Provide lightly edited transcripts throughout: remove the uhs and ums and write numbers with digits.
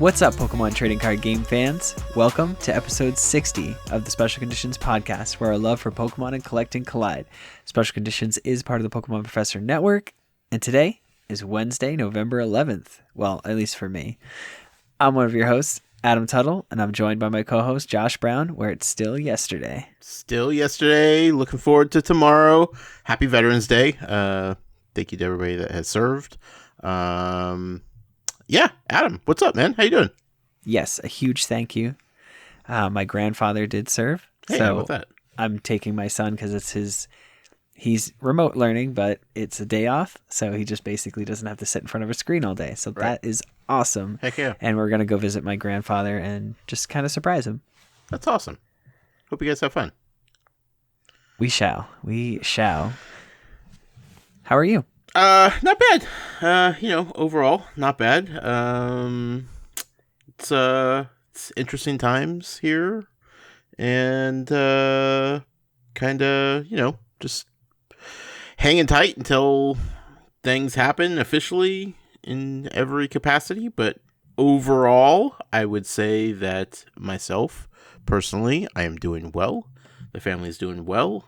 What's up, Pokemon trading card game fans? Welcome to episode 60 of the Special Conditions podcast, where our love for Pokemon and collecting collide. Special Conditions is part of the Pokemon Professor Network, and today is Wednesday, November 11th. Well, at least for me. I'm one of your hosts, Adam Tuttle, and I'm joined by my co-host, Josh Brown, where it's still yesterday. Still yesterday. Looking forward to tomorrow. Happy Veterans Day. Thank you to everybody that has served. Yeah, Adam, what's up, man? How you doing? Yes, a huge thank you. My grandfather did serve. Hey, so how about that? I'm taking my son because he's remote learning, but it's a day off. So he just basically doesn't have to sit in front of a screen all day. So That is awesome. Heck yeah. And we're going to go visit my grandfather and just kind of surprise him. That's awesome. Hope you guys have fun. We shall. How are you? Not bad. Overall, not bad. It's interesting times here, and kind of, just hanging tight until things happen officially in every capacity. But overall, I would say that myself, personally, I am doing well. The family's doing well.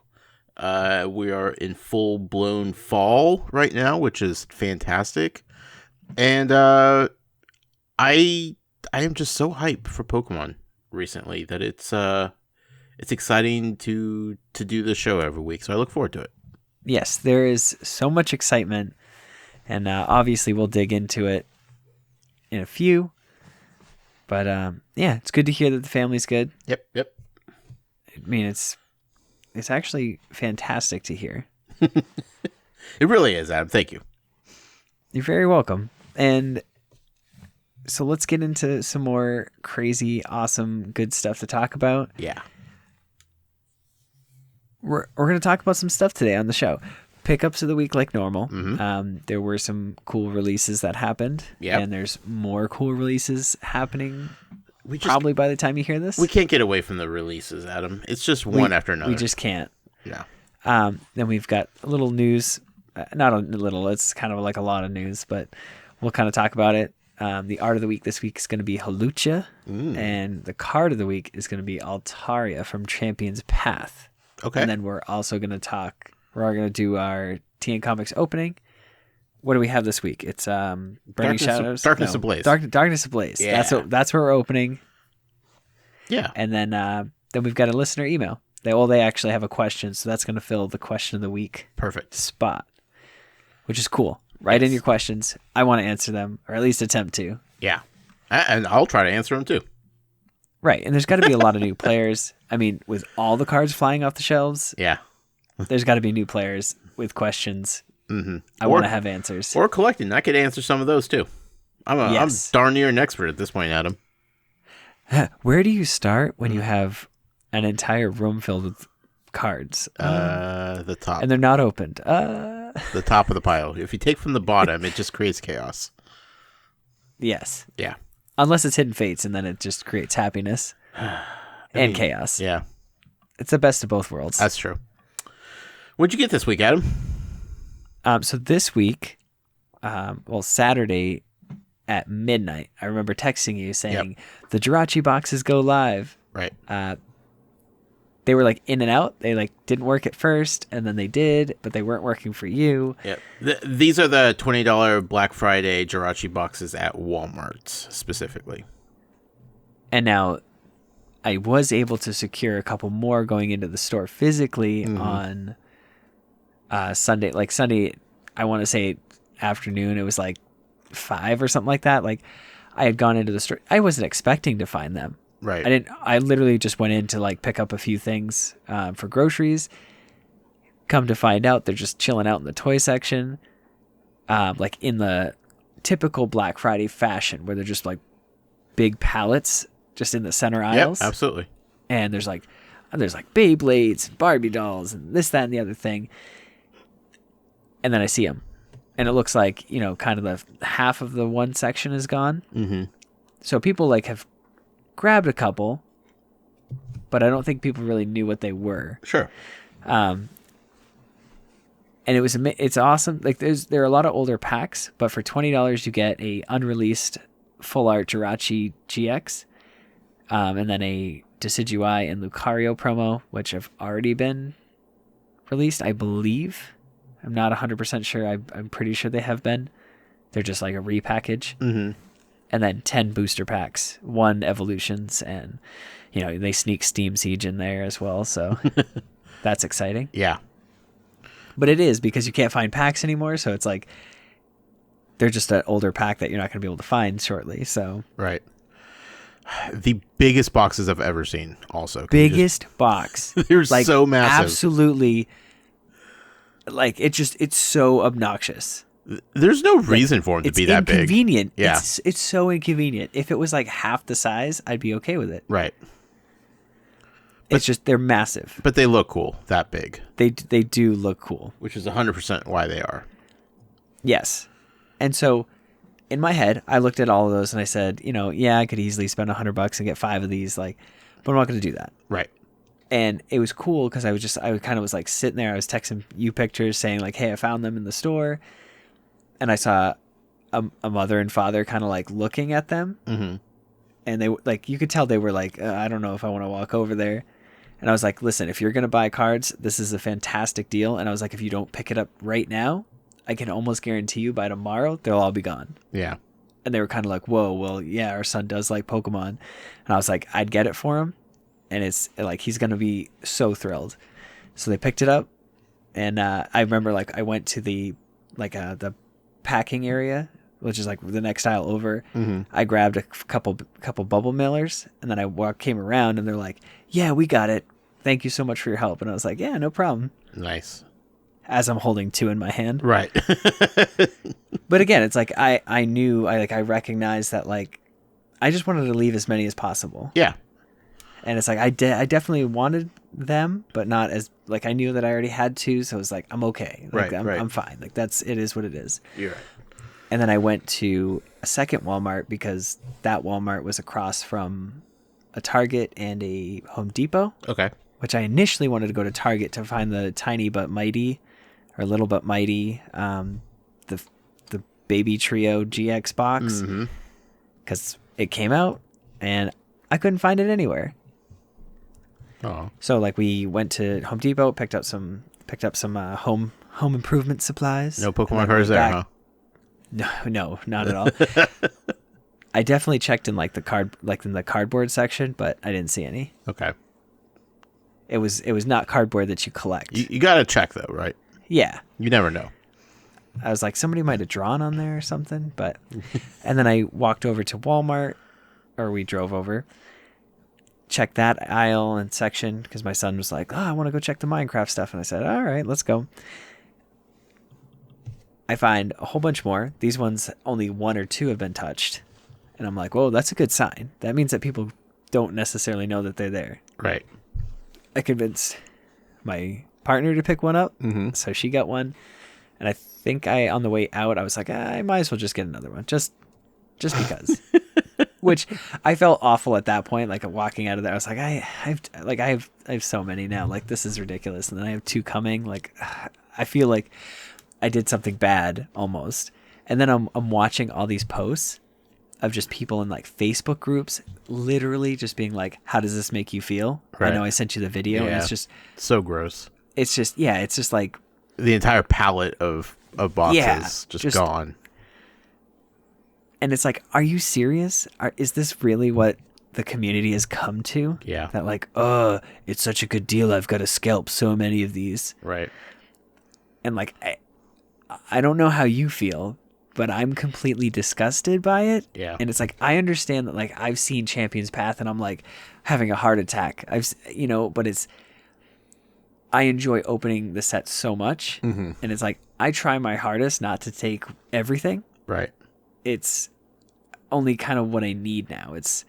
We are in full-blown fall right now, which is fantastic. And I am just so hyped for Pokemon recently that it's exciting to do the show every week. So I look forward to it. Yes, there is so much excitement, and obviously we'll dig into it in a few. But yeah, it's good to hear that the family's good. Yep. I mean, it's actually fantastic to hear. It really is, Adam. Thank you. You're very welcome. And so let's get into some more crazy, awesome, good stuff to talk about. Yeah. We're going to talk about some stuff today on the show. Pickups of the week like normal. Mm-hmm. There were some cool releases that happened. Yep. And there's more cool releases happening probably by the time you hear this. We can't get away from the releases, Adam. It's just one after another. We just can't. Yeah. Then we've got a little news. Not a little. It's kind of like a lot of news, but we'll kind of talk about it. The art of the week this week is going to be Hawlucha. And the card of the week is going to be Altaria from Champion's Path. Okay. And then we're also going to do our TN Comics opening. What do we have this week? It's Burning Shadows. Darkness Ablaze. Darkness Ablaze. Yeah. That's where we're opening. Yeah. And then we've got a listener email. They actually have a question, so that's going to fill the question of the week Perfect spot, which is cool. Write in your questions. I want to answer them, or at least attempt to. Yeah. And I'll try to answer them too. Right. And there's got to be a lot of new players. I mean, with all the cards flying off the shelves, yeah, there's got to be new players with questions. Mm-hmm. I want to have answers. Or collecting. I could answer some of those too. I'm darn near an expert at this point, Adam. Where do you start when you have an entire room filled with cards? The top. And they're not opened. The top of the pile. If you take from the bottom, it just creates chaos. Yes. Yeah. Unless it's Hidden Fates, and then it just creates happiness and chaos. Yeah. It's the best of both worlds. That's true. What'd you get this week, Adam? So this week, Saturday at midnight, I remember texting you saying, the Jirachi Boxes go live. Right. They were like in and out. They like didn't work at first, and then they did, but they weren't working for you. Yep. These are the $20 Black Friday Jirachi Boxes at Walmart specifically. And now I was able to secure a couple more going into the store physically on Sunday. Like Sunday, I want to say afternoon. It was like 5 or something like that. Like I had gone into the store. I wasn't expecting to find them. Right. I literally just went in to like pick up a few things for groceries. Come to find out, they're just chilling out in the toy section, like in the typical Black Friday fashion, where they're just like big pallets just in the center aisles. Yeah, absolutely. And there's like Beyblades, and Barbie dolls, and this, that, and the other thing. And then I see them, and it looks like kind of the half of the one section is gone. Mm-hmm. So people like have grabbed a couple, but I don't think people really knew what they were. Sure. And it's awesome. Like there are a lot of older packs, but for $20 you get a unreleased full art Jirachi GX, and then a Decidueye and Lucario promo, which have already been released, I believe. I'm not 100% sure. I'm pretty sure they have been. They're just like a repackage. Mm-hmm. And then 10 booster packs, 1 evolutions, and they sneak Steam Siege in there as well. So that's exciting. Yeah. But it is because you can't find packs anymore. So it's like they're just an older pack that you're not going to be able to find shortly. So right. The biggest boxes I've ever seen. Also, biggest box. They're like, so massive. Absolutely. Like it's so obnoxious. There's no reason for them to be that big. It's inconvenient. Yeah. It's so inconvenient. If it was like half the size, I'd be okay with it. Right. It's just they're massive. But they look cool that big. They do look cool. Which is 100% why they are. Yes. And so in my head, I looked at all of those and I said, yeah, I could easily spend $100 and get 5 of these, but I'm not going to do that. Right. And it was cool because I kind of was like sitting there. I was texting you pictures saying like, hey, I found them in the store. And I saw a mother and father kind of like looking at them. Mm-hmm. And they like, you could tell they were like, I don't know if I want to walk over there. And I was like, listen, if you're going to buy cards, this is a fantastic deal. And I was like, if you don't pick it up right now, I can almost guarantee you by tomorrow, they'll all be gone. Yeah. And they were kind of like, whoa, well, yeah, our son does like Pokemon. And I was like, I'd get it for him. And it's like, he's going to be so thrilled. So they picked it up. And I remember like I went to the packing area, which is like the next aisle over. Mm-hmm. I grabbed a couple bubble mailers, and then I came around and they're like, yeah, we got it. Thank you so much for your help. And I was like, yeah, no problem. Nice. As I'm holding 2 in my hand. Right. But again, it's like I recognized that like I just wanted to leave as many as possible. Yeah. And it's like I definitely wanted them, but not as like I knew that I already had 2, so it was like I'm okay. Like, right. I'm fine. Like it is what it is. You're right. And then I went to a second Walmart because that Walmart was across from a Target and a Home Depot. Okay. Which I initially wanted to go to Target to find the Tiny But Mighty or Little But Mighty, the Baby Trio GX box, because it came out and I couldn't find it anywhere. Oh. So like we went to Home Depot, picked up some home improvement supplies. No Pokemon cards there, huh? No, not at all. I definitely checked in like in the cardboard section, but I didn't see any. Okay. It was not cardboard that you collect. You got to check though, right? Yeah. You never know. I was like, somebody might have drawn on there or something, but and then I walked over to Walmart, or we drove over, checked that aisle and section because my son was like, I want to go check the Minecraft stuff. And I said, all right, let's go. I find a whole bunch more. These ones, only 1 or 2 have been touched. And I'm like, whoa, that's a good sign. That means that people don't necessarily know that they're there. Right. I convinced my partner to pick one up. So she got one. And I think on the way out, I was like, I might as well just get another one. Just because. Which I felt awful at that point. Like walking out of there, I was like, I have so many now. Like, this is ridiculous. And then I have 2 coming. Like, I feel like I did something bad almost. And then I'm watching all these posts of just people in like Facebook groups literally just being like, how does this make you feel? Right. I know I sent you the video. And it's just so gross. It's just like the entire palette of boxes just gone. And it's like, are you serious? Is this really what the community has come to? Yeah. That like, it's such a good deal. I've got to scalp so many of these. Right. And like, I don't know how you feel, but I'm completely disgusted by it. Yeah. And it's like, I understand that like I've seen Champion's Path and I'm like having a heart attack. But I enjoy opening the set so much. And it's like, I try my hardest not to take everything. Right. It's only kind of what I need now. It's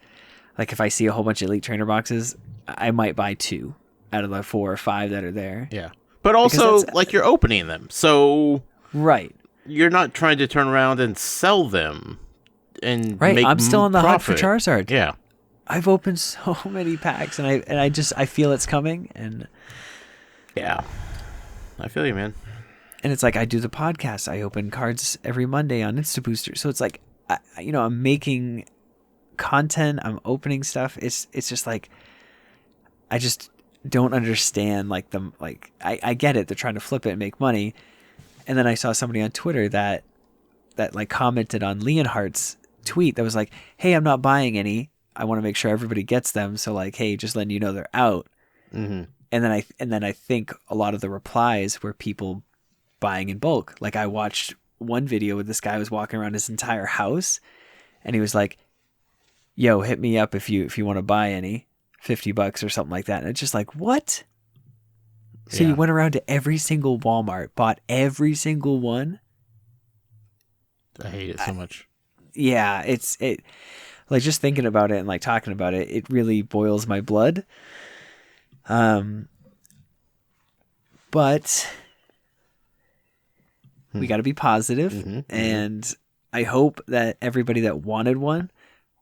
like if I see a whole bunch of Elite Trainer boxes, I might buy 2 out of the 4 or 5 that are there. Yeah. But also, like, you're opening them. So right. You're not trying to turn around and sell them and right. make I'm still on the hunt for Charizard. Yeah. I've opened so many packs and I feel it's coming and yeah. I feel you, man. And it's like I do the podcast. I open cards every Monday on Insta Booster. So it's like, I'm making content. I'm opening stuff. It's just like, I just don't understand like I get it. They're trying to flip it and make money. And then I saw somebody on Twitter that like commented on Leonhardt's tweet that was like, hey, I'm not buying any. I want to make sure everybody gets them. So like, hey, just letting you know they're out. Mm-hmm. And then I think a lot of the replies were people buying in bulk. Like I watched one video where this guy was walking around his entire house and he was like, yo, hit me up if you want to buy any, $50 or something like that. And it's just like, what? So you went around to every single Walmart, bought every single one. I hate it so much. Yeah, it like just thinking about it and like talking about it, it really boils my blood. But we got to be positive, and I hope that everybody that wanted one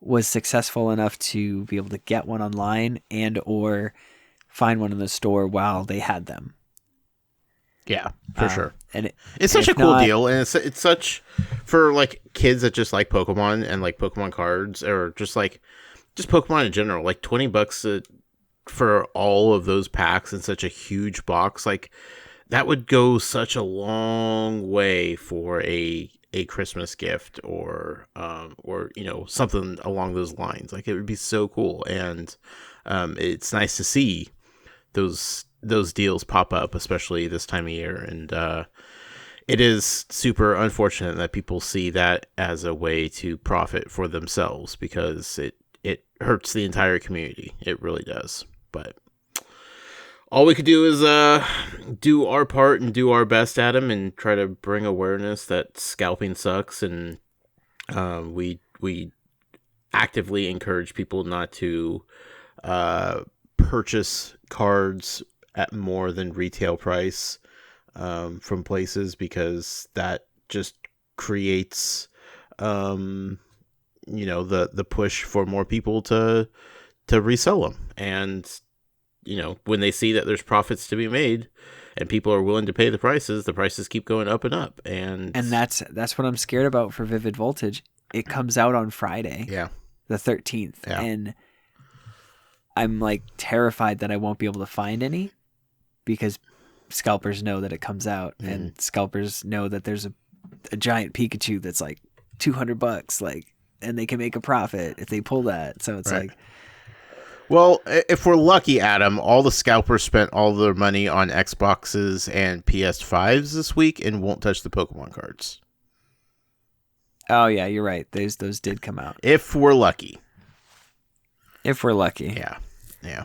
was successful enough to be able to get one online and or find one in the store while they had them. Yeah, for sure. And it's such a cool deal, and it's such for like kids that just like Pokemon and like Pokemon cards, or just Pokemon in general. Like $20 for all of those packs in such a huge box, like that would go such a long way for a Christmas gift or something along those lines. Like it would be so cool, and it's nice to see those deals pop up, especially this time of year. And it is super unfortunate that people see that as a way to profit for themselves, because it hurts the entire community. It really does. But all we could do is do our part and do our best, Adam, and try to bring awareness that scalping sucks. And we actively encourage people not to purchase cards at more than retail price from places, because that just creates the push for more people to resell them. And when they see that there's profits to be made and people are willing to pay the prices keep going up and up. And that's what I'm scared about for Vivid Voltage. It comes out on Friday, the 13th, and I'm like terrified that I won't be able to find any, because scalpers know that it comes out, and scalpers know that there's a giant Pikachu that's like $200, like, and they can make a profit if they pull that. So it's like, well, if we're lucky, Adam, all the scalpers spent all their money on Xboxes and PS5s this week and won't touch the Pokemon cards. Oh yeah, you're right. Those did come out. If we're lucky. Yeah.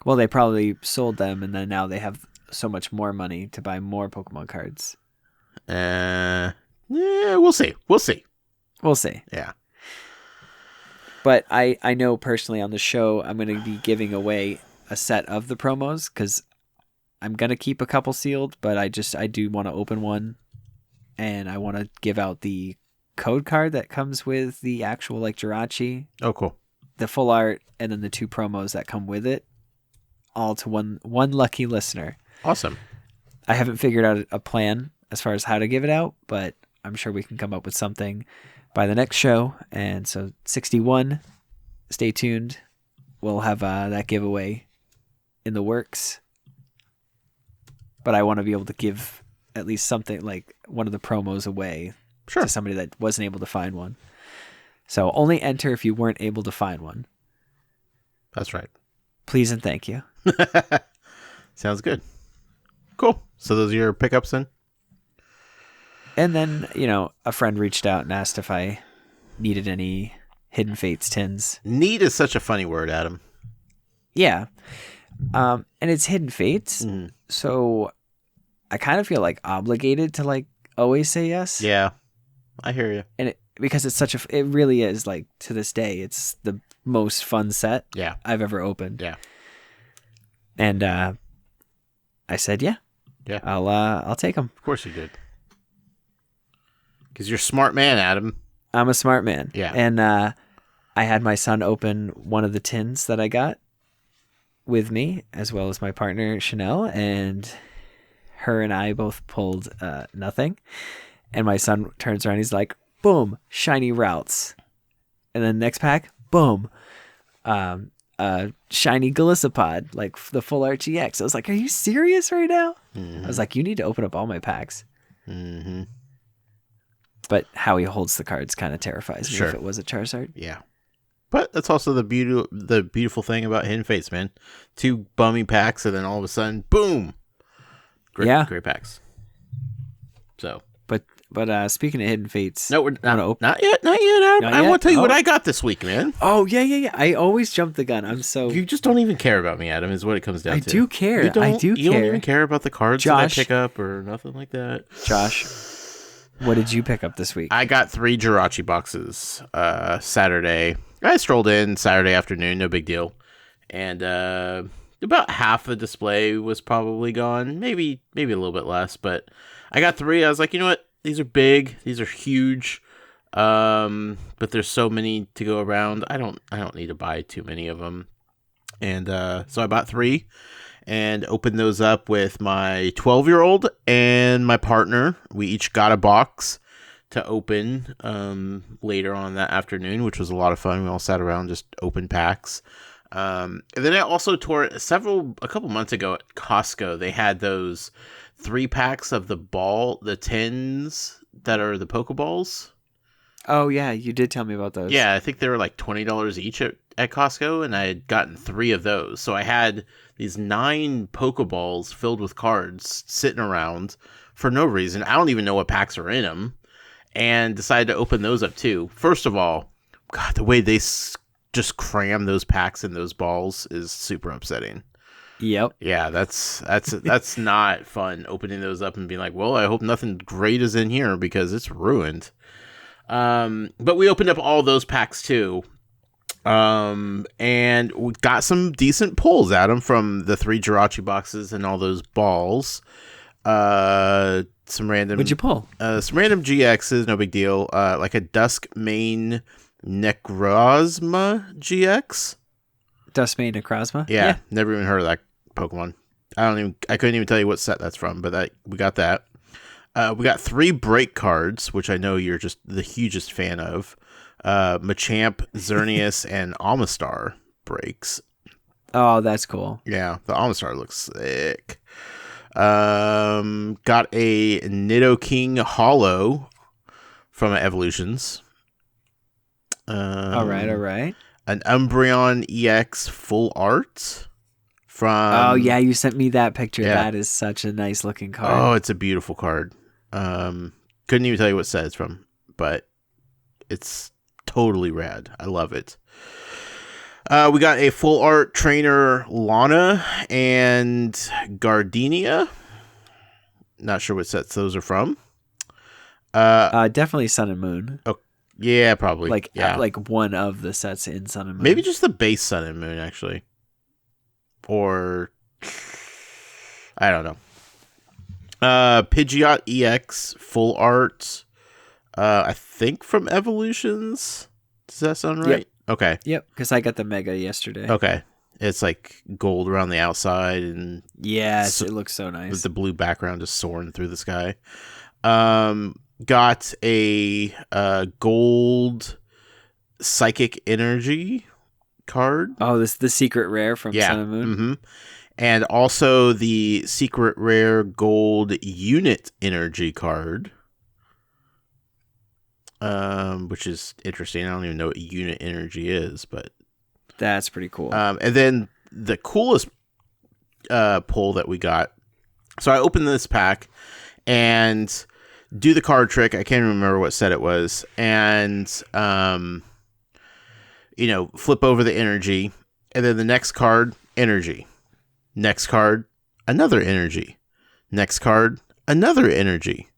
Well, they probably sold them, and then now they have so much more money to buy more Pokemon cards. Yeah, we'll see. Yeah. But I know personally on the show, I'm going to be giving away a set of the promos, because I'm going to keep a couple sealed, but I do want to open one, and I want to give out the code card that comes with the actual like Jirachi. Oh, cool. The full art, and then the 2 promos that come with it, all to one lucky listener. Awesome. I haven't figured out a plan as far as how to give it out, but I'm sure we can come up with something by the next show. And so 61, stay tuned. We'll have that giveaway in the works. But I want to be able to give at least something like one of the promos away to somebody that wasn't able to find one. So only enter if you weren't able to find one. That's right. Please and thank you. Sounds good. Cool. So those are your pickups then? And then, a friend reached out and asked if I needed any Hidden Fates tins. Need is such a funny word, Adam. Yeah. And it's Hidden Fates. So I kind of feel like obligated to like always say yes. Yeah. I hear you. And because it's it really is, like, to this day, it's the most fun set I've ever opened. Yeah. And I said, yeah, I'll take them. Of course you did. Because you're a smart man, Adam. I'm a smart man. Yeah. And I had my son open one of the tins that I got with me, as well as my partner, Chanel, and her and I both pulled nothing. And my son turns around, he's like, boom, shiny routes. And then next pack, boom. Shiny Galissapod, like the full art GX. I was like, are you serious right now? I was like, you need to open up all my packs. But how he holds the cards kind of terrifies me if it was a Charizard. Yeah. But that's also the beautiful thing about Hidden Fates, man. 2 bummy packs, and then all of a sudden, boom! Great packs. So, but speaking of Hidden Fates, no, we're not yet. Adam. I want to tell you what I got this week, man. Oh yeah. I always jump the gun. You just don't even care about me, Adam. Is what it comes down to. I do care. You don't even care about the cards that I pick up or nothing like that. Josh, what did you pick up this week? I got 3 Jirachi boxes. Saturday. I strolled in Saturday afternoon, no big deal. And about half the display was probably gone. Maybe a little bit less, but I got 3. I was like, you know what? These are big. These are huge. But there's so many to go around. I don't need to buy too many of them. And so I bought 3 and opened those up with my 12-year-old and my partner. We each got a box to open later on that afternoon, which was a lot of fun. We all sat around, just open packs. And then I also toured a couple months ago at Costco. They had those 3 packs of the tins that are the Pokeballs. Oh yeah, you did tell me about those. Yeah, I think they were like $20 each at Costco, and I had gotten 3 of those. So I had these 9 Pokeballs filled with cards sitting around for no reason. I don't even know what packs are in them. And decided to open those up too. First of all, God, the way they just cram those packs in those balls is super upsetting. Yep. Yeah, that's not fun. Opening those up and being like, well, I hope nothing great is in here because it's ruined. But we opened up all those packs too. And we got some decent pulls at them from the 3 Jirachi boxes and all those balls. Some random. What'd you pull? Some random GXs, no big deal. Like a Duskmane Necrozma GX. Duskmane Necrozma? Yeah, never even heard of that Pokemon. I couldn't even tell you what set that's from, but we got that. We got 3 break cards, which I know you're just the hugest fan of. Machamp, Xerneas, and Amistar breaks. Oh, that's cool. Yeah, the Amistar looks sick. Got a Nidoking Hollow from Evolutions. All right. An Umbreon EX full art from. Oh yeah, you sent me that picture. Yeah. That is such a nice looking card. Oh, it's a beautiful card. Couldn't even tell you what set it's from, but it's totally rad. I love it. We got a full art trainer Lana and Gardenia. Not sure what sets those are from. Definitely Sun and Moon. Oh, yeah, probably. Like one of the sets in Sun and Moon. Maybe just the base Sun and Moon, actually. Or I don't know. Pidgeot EX full art. I think from Evolutions. Does that sound right? Yep. Okay. Yep, because I got the Mega yesterday. Okay. It's like gold around the outside and yes, it looks so nice. With the blue background just soaring through the sky. Got a gold psychic energy card. Oh, this is the secret rare from Sun and Moon. Mm-hmm. And also the secret rare gold unit energy card. Which is interesting. I don't even know what unit energy is, but that's pretty cool. And then the coolest pull that we got. So I opened this pack and do the card trick. I can't remember what set it was, and flip over the energy, and then the next card, energy. Next card, another energy. Next card, another energy.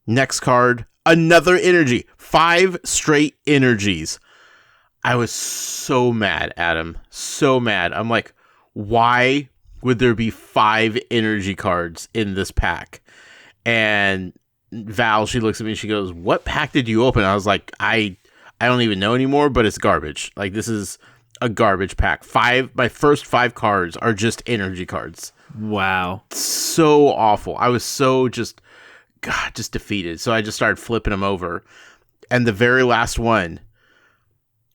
Next card, another energy. 5 straight energies. I was so mad, Adam. So mad. I'm like, why would there be 5 energy cards in this pack? And Val, she looks at me and she goes, what pack did you open? I was like, I don't even know anymore, but it's garbage. Like, this is a garbage pack. My first 5 cards are just energy cards. Wow. So awful. I was so just defeated. So I just started flipping them over. And the very last one,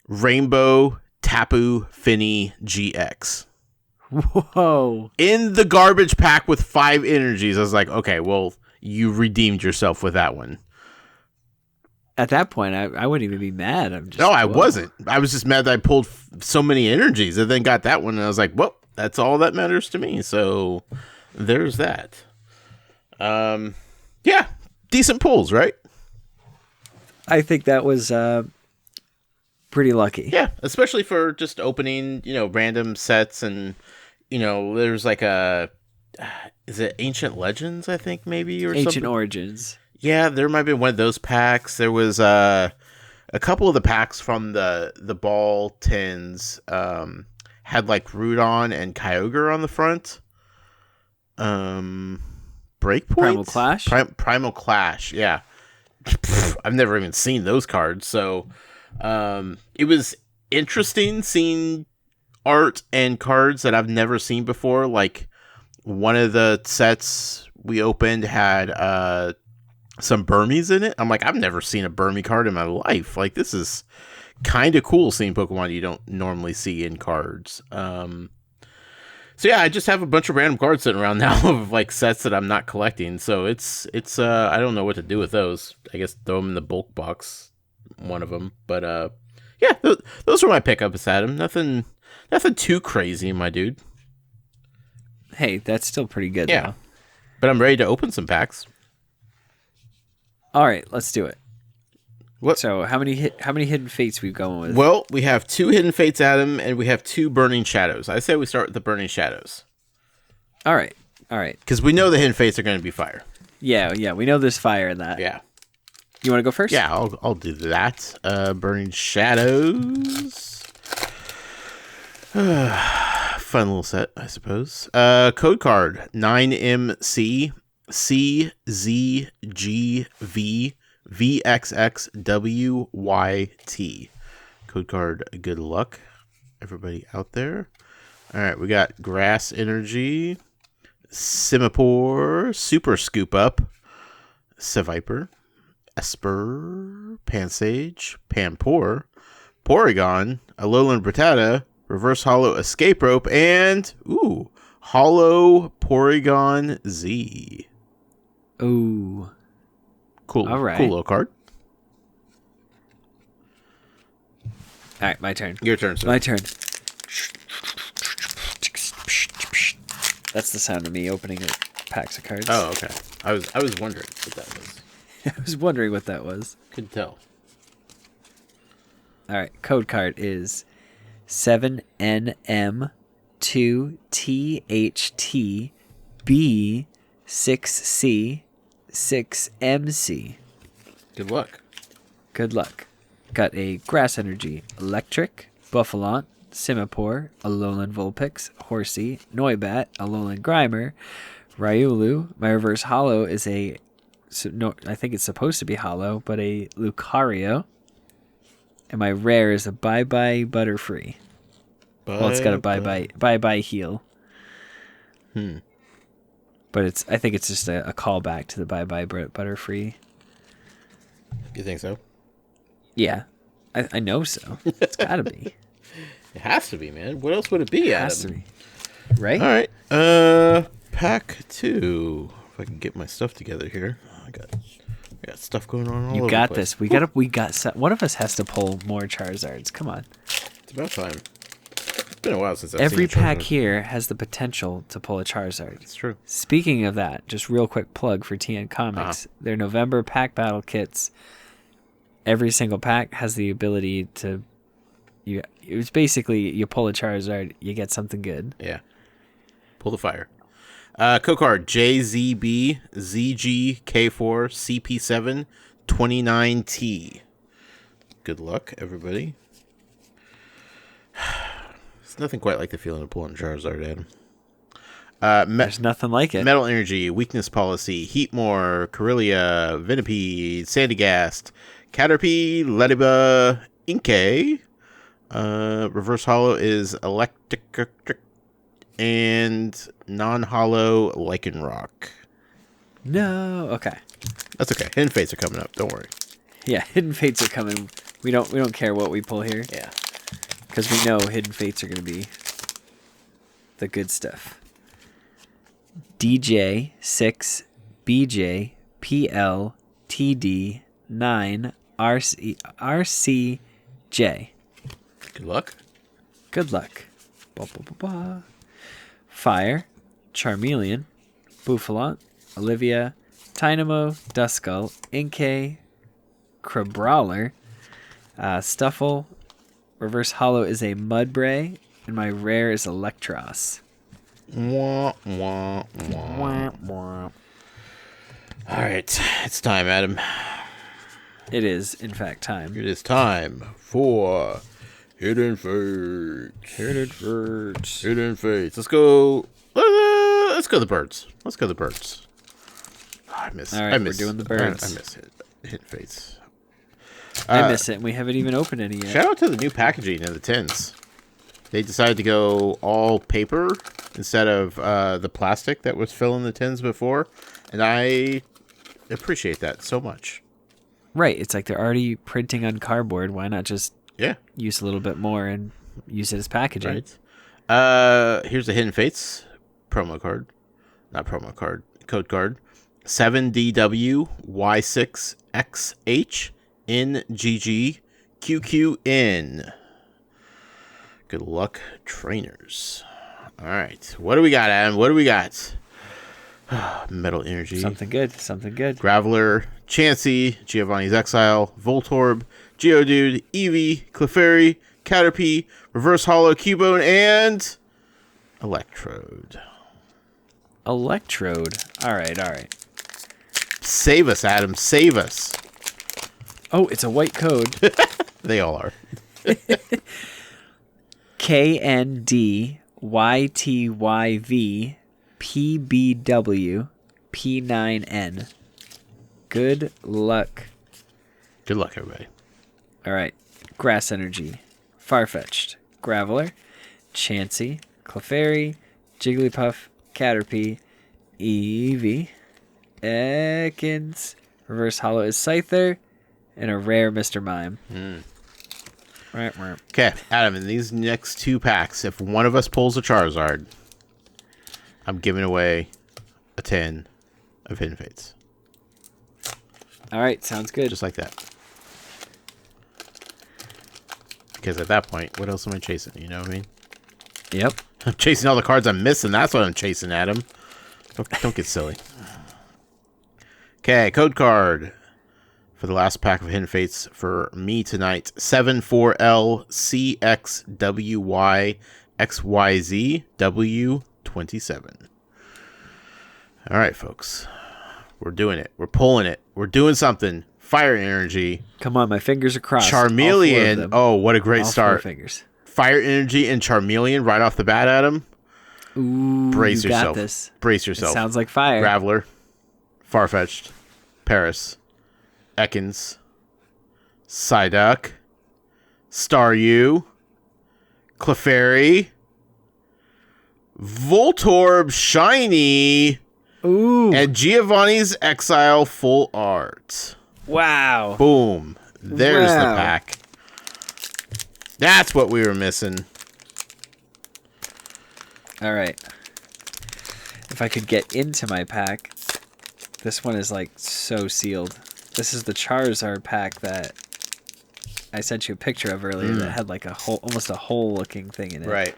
Rainbow Tapu Fini GX. Whoa. In the garbage pack with 5 energies. I was like, okay, well, you redeemed yourself with that one. At that point, I wouldn't even be mad. No, I wasn't. I was just mad that I pulled so many energies and then got that one. And I was like, well, that's all that matters to me. So there's that. Yeah, decent pulls, right? I think that was pretty lucky. Yeah, especially for just opening, random sets and, there's like is it Ancient Legends, I think, maybe, or Ancient something? Origins. Yeah, there might be one of those packs. There was a couple of the packs from the ball tins had like Rudon and Kyogre on the front. Breakpoint? Primal Clash? Primal Clash, yeah. I've never even seen those cards, so it was interesting seeing art and cards that I've never seen before. Like, one of the sets we opened had some Burmese in it. I'm like, I've never seen a Burmese card in my life. Like, this is kind of cool seeing Pokemon you don't normally see in cards. So yeah, I just have a bunch of random cards sitting around now of like sets that I'm not collecting. So it's I don't know what to do with those. I guess throw them in the bulk box, one of them. But yeah, those were my pickups, Adam. Nothing too crazy, my dude. Hey, that's still pretty good. Yeah, though. But I'm ready to open some packs. All right, let's do it. What? So how many hidden fates we going with? Well, we have 2 hidden fates, Adam, and we have 2 burning shadows. I say we start with the burning shadows. All right. Because we know the hidden fates are going to be fire. Yeah, we know there's fire in that. Yeah. You want to go first? Yeah, I'll do that. Burning shadows. Fun little set, I suppose. Code card 9MC CZGV VXXWYT. Code card, good luck, everybody out there. All right, we got Grass Energy, Simipour, Super Scoop Up, Seviper, Esper, Pansage, Panpour, Porygon, Alolan Rattata, Reverse Hollow Escape Rope, and Hollow Porygon Z. Ooh. Cool. All right. Cool little card. All right, my turn. Your turn, sir. My turn. That's the sound of me opening packs of cards. Oh, okay. I was wondering what that was. I was wondering what that was. Couldn't tell. All right, code card is 7NM2THTB6C6MC. Good luck. Good luck. Got a Grass Energy, Electric, Buffalont, Simipour, Alolan Vulpix, Horsey, Noibat, Alolan Grimer, Riolu. My reverse hollow is I think it's supposed to be hollow, but a Lucario. And my rare is a Bye-Bye Butterfree. Well, it's got a Bye-Bye heal. But I think it's just a callback to the Bye-Bye Butterfree. You think so? Yeah. I know so. It's gotta be. It has to be, man. What else would it be, Adam? It has to be. Right? All right. Pack 2. If I can get my stuff together here. I got stuff going on all You over got the place. this. We got one of us has to pull more Charizards. Come on. It's about time. It's been a while since I've Every seen a pack Charizard. here has the potential to pull a Charizard. It's true. Speaking of that, just real quick plug for TN Comics. Their November pack battle kits. Every single pack has the ability to it's basically you pull a Charizard, you get something good. Yeah. Pull the fire. Code card JZB ZGK4 CP7 29T. Good luck, everybody. It's nothing quite like the feeling of pulling Charizard, Adam. There's nothing like it. Metal Energy, Weakness Policy, Heatmore, Corellia, Venipede, Sandygast, Caterpie, Lediba, Inkay. Reverse Hollow is Electric and non-hollow Lycanroc. No. Okay. That's okay. Hidden Fates are coming up. Don't worry. Yeah, Hidden Fates are coming We don't care what we pull here. Yeah. Because we know Hidden Fates are going to be the good stuff. DJ 6 BJ PL TD 9 RCJ. Good luck. Good luck. Ba, ba, ba, ba. Fire, Charmeleon, Buffalant, Olivia, Tynamo, Duskull, Inkay, Crabrawler, Stuffle. Reverse Hollow is a Mudbray, and my rare is Electros. Wah, wah, wah. Wah, wah. All right, it's time, Adam. It is, in fact, time. It is time for Hidden Fates. Hidden Fates. Hidden Fates. Let's go. Let's go the birds. Let's go the birds. Oh, I miss. All right, I miss, we're doing the birds. I miss Hidden Fates. I miss it, and we haven't even opened any yet. Shout out to the new packaging of the tins. They decided to go all paper instead of the plastic that was filling the tins before, and I appreciate that so much. Right, it's like they're already printing on cardboard. Why not just use a little bit more and use it as packaging? Right. Here's the Hidden Fates promo card. Not promo card. Code card. 7DWY6XH NGG QQN. Good luck, trainers. All right. What do we got, Adam? What do we got? Metal Energy. Something good. Something good. Graveler, Chansey, Giovanni's Exile, Voltorb, Geodude, Eevee, Clefairy, Caterpie, Reverse Hollow, Cubone, and Electrode. Electrode. All right. Save us, Adam. Save us. Oh, it's a white code. They all are. KNDYTYV PBW P9N. Good luck. Good luck, everybody. All right. Grass Energy, Farfetch'd, Graveler, Chansey, Clefairy, Jigglypuff, Caterpie, Eevee, Ekans, Reverse Hollow is Scyther, and a rare Mr. Mime. Right. Okay, Adam, in these next two packs, if one of us pulls a Charizard, I'm giving away a 10 of Hidden Fates. All right, sounds good. Just like that. Because at that point, what else am I chasing? You know what I mean? Yep. I'm chasing all the cards I'm missing. That's what I'm chasing, Adam. Don't get silly. Okay, code card for the last pack of Hidden Fates for me tonight. 74LCXWYXYZW27. All right, folks. We're doing it. We're pulling it. We're doing something. Fire Energy. Come on, my fingers are crossed. Charmeleon. Oh, what a great start. 4 fingers. Fire Energy and Charmeleon right off the bat, Adam. Ooh, Brace you yourself. got this. Brace yourself. It sounds like fire. Graveler, Farfetch'd, Paris, Ekans, Psyduck, Staryu, Clefairy, Voltorb Shiny, Ooh. and Giovanni's Exile Full Art. Wow. Boom. There's the Wow. pack. That's what we were missing. All right. If I could get into my pack, this one is like so sealed. This is the Charizard pack that I sent you a picture of earlier that had like a hole, almost a hole looking thing in it. Right.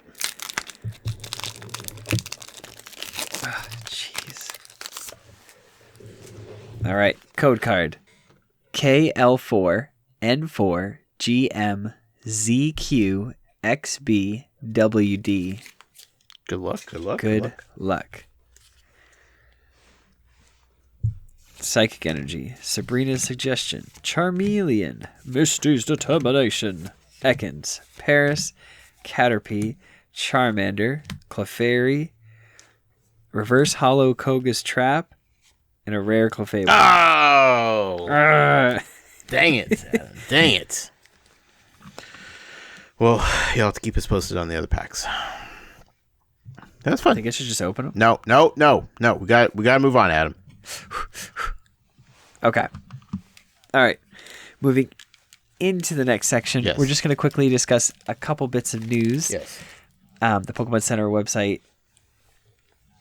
Jeez. All right. Code card. KL4 N4 GM ZQ XB WD. Good luck. Good luck. Good luck. Psychic Energy, Sabrina's Suggestion, Charmeleon, Misty's Determination, Ekans, Paris, Caterpie, Charmander, Clefairy, Reverse Hollow Koga's Trap, and a rare Clefairy. Oh! Dang it. Adam. Dang it. Well, you'll have to keep us posted on the other packs. That's I fun. think I should just open them. No. We got to move on, Adam. Okay. All right. Moving into the next section, Yes. we're just going to quickly discuss a couple bits of news. Yes. The Pokemon Center website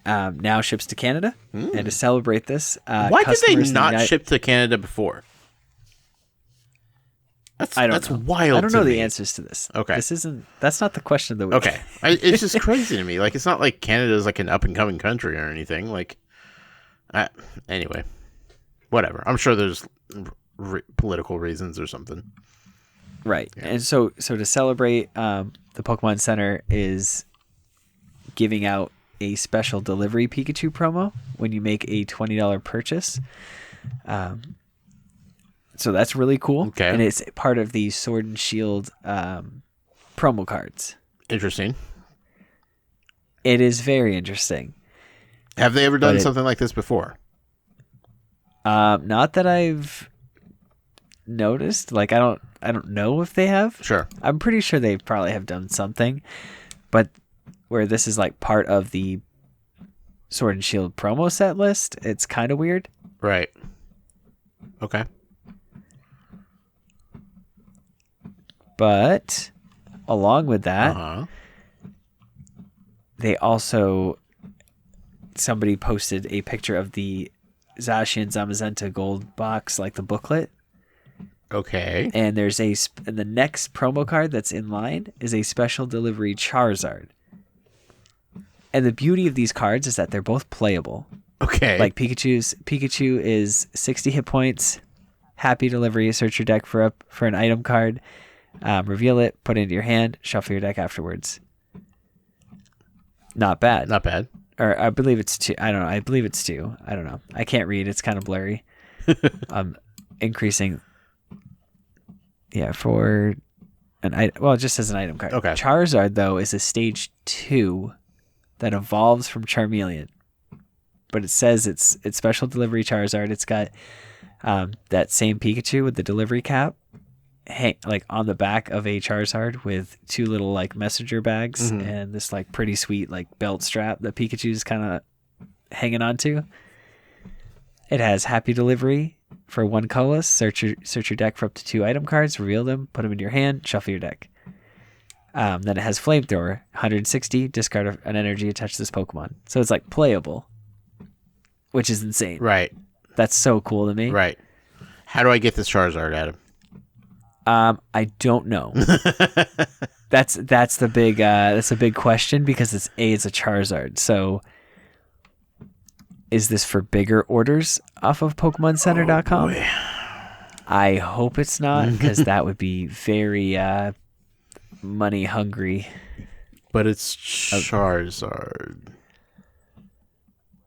now ships to Canada, and to celebrate this, Why did they customers in the not ship to Canada before? That's know. wild. I don't know to the me. answers to this. Okay. That's not the question of the week. Okay. It's just crazy to me. Like, it's not like Canada's like an up and coming country or anything. Like, anyway, whatever. I'm sure there's political reasons or something. Right. Yeah. And so to celebrate, the Pokemon Center is giving out a special delivery Pikachu promo when you make a $20 purchase. So that's really cool. Okay. And it's part of the Sword and Shield promo cards. Interesting. It is very interesting. Have they ever done something like this before? Not that I've noticed. Like, I don't know if they have. Sure. I'm pretty sure they probably have done something, but where this is like part of the Sword and Shield promo set list, it's kind of weird. Right. Okay. But along with that, they also, somebody posted a picture of the Zacian Zamazenta gold box, like the booklet. Okay. And there's and the next promo card that's in line is a special delivery Charizard. And the beauty of these cards is that they're both playable. Okay. Like Pikachu is 60 hit points. Happy delivery. Search your deck for an item card. Reveal it. Put it into your hand. Shuffle your deck afterwards. Not bad. Not bad. Or I believe it's 2. I don't know. I believe it's 2. I don't know. I can't read. It's kind of blurry. Increasing. Yeah, for an item. Well, it just says an item card. Okay. Charizard, though, is a stage 2 that evolves from Charmeleon. But it says it's special delivery Charizard. It's got that same Pikachu with the delivery cap like on the back of a Charizard with 2 little like messenger bags and this like pretty sweet like belt strap that Pikachu's kind of hanging on to. It has happy delivery for 1 colorless. Search your deck for up to 2 item cards, reveal them, put them into your hand, shuffle your deck. Then it has flamethrower, 160, discard an energy attached to this Pokemon. So it's like playable, which is insane. Right. That's so cool to me. Right. How do I get this Charizard, Adam? I don't know. That's the big that's a big question because it's a Charizard. So is this for bigger orders off of PokemonCenter.com? I hope it's not, because that would be very money hungry. But it's Charizard.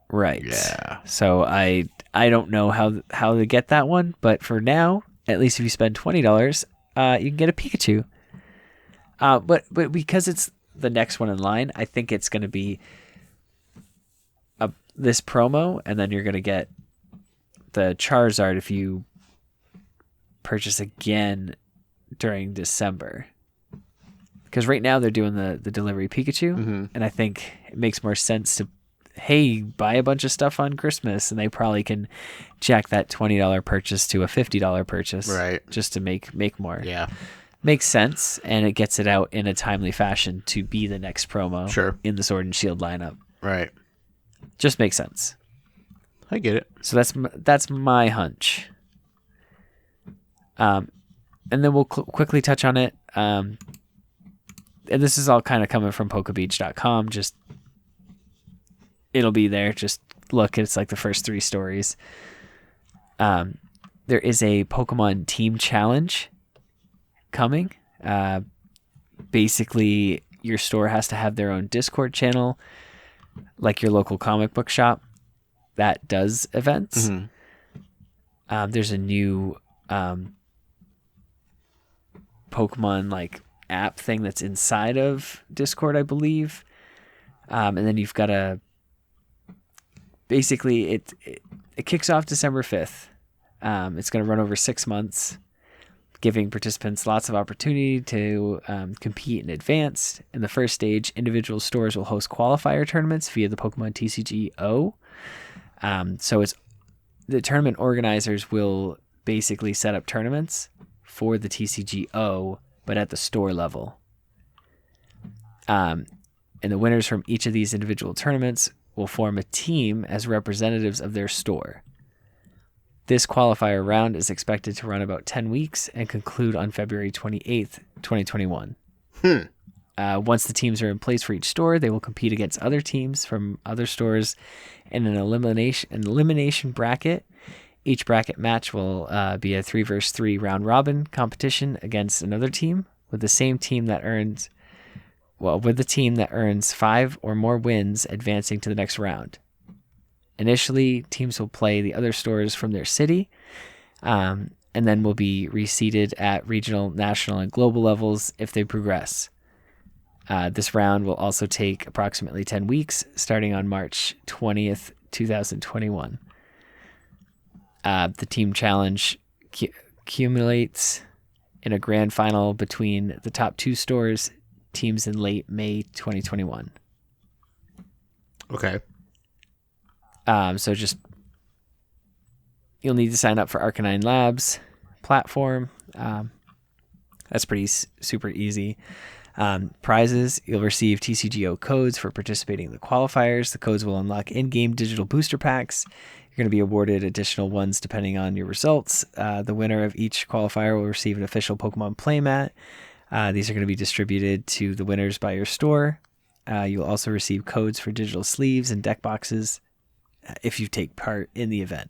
Right. Yeah. So I don't know how to get that one, but for now, at least if you spend $20, you can get a Pikachu. But because it's the next one in line, I think it's going to be this promo, and then you're going to get the Charizard if you purchase again during December. Because right now they're doing the delivery Pikachu, and I think it makes more sense to, hey, buy a bunch of stuff on Christmas, and they probably can jack that $20 purchase to a $50 purchase, right? Just to make more. Yeah, makes sense, and it gets it out in a timely fashion to be the next promo, sure, in the Sword and Shield lineup, right? Just makes sense. I get it. So that's my hunch. And then we'll quickly touch on it. And this is all kind of coming from PokeBeach.com. Just it'll be there. Just look. It's like the first 3 stories. There is a Pokemon Team Challenge coming. Basically, your store has to have their own Discord channel, like your local comic book shop that does events. There's a new Pokemon like app thing that's inside of Discord, I believe. And then you've got to basically it kicks off December 5th. It's going to run over 6 months, giving participants lots of opportunity to compete in advance. In the first stage, individual stores will host qualifier tournaments via the Pokemon TCG O. So it's the tournament organizers will basically set up tournaments for the TCGO, but at the store level. And the winners from each of these individual tournaments will form a team as representatives of their store. This qualifier round is expected to run about 10 weeks and conclude on February 28th, 2021. Once the teams are in place for each store, they will compete against other teams from other stores in an elimination bracket. Each bracket match will be a 3 versus 3 round robin competition against another team with the team that earns 5 or more wins advancing to the next round. Initially, teams will play the other stores from their city, and then will be reseeded at regional, national, and global levels if they progress. This round will also take approximately 10 weeks, starting on March 20th, 2021. The team challenge accumulates in a grand final between the top 2 stores, teams in late May 2021. Okay. So you'll need to sign up for Arcanine Labs platform. That's pretty super easy. Prizes, you'll receive TCGO codes for participating in the qualifiers. The codes will unlock in-game digital booster packs. You're going to be awarded additional ones depending on your results. The winner of each qualifier will receive an official Pokemon playmat. These are going to be distributed to the winners by your store. You'll also receive codes for digital sleeves and deck boxes if you take part in the event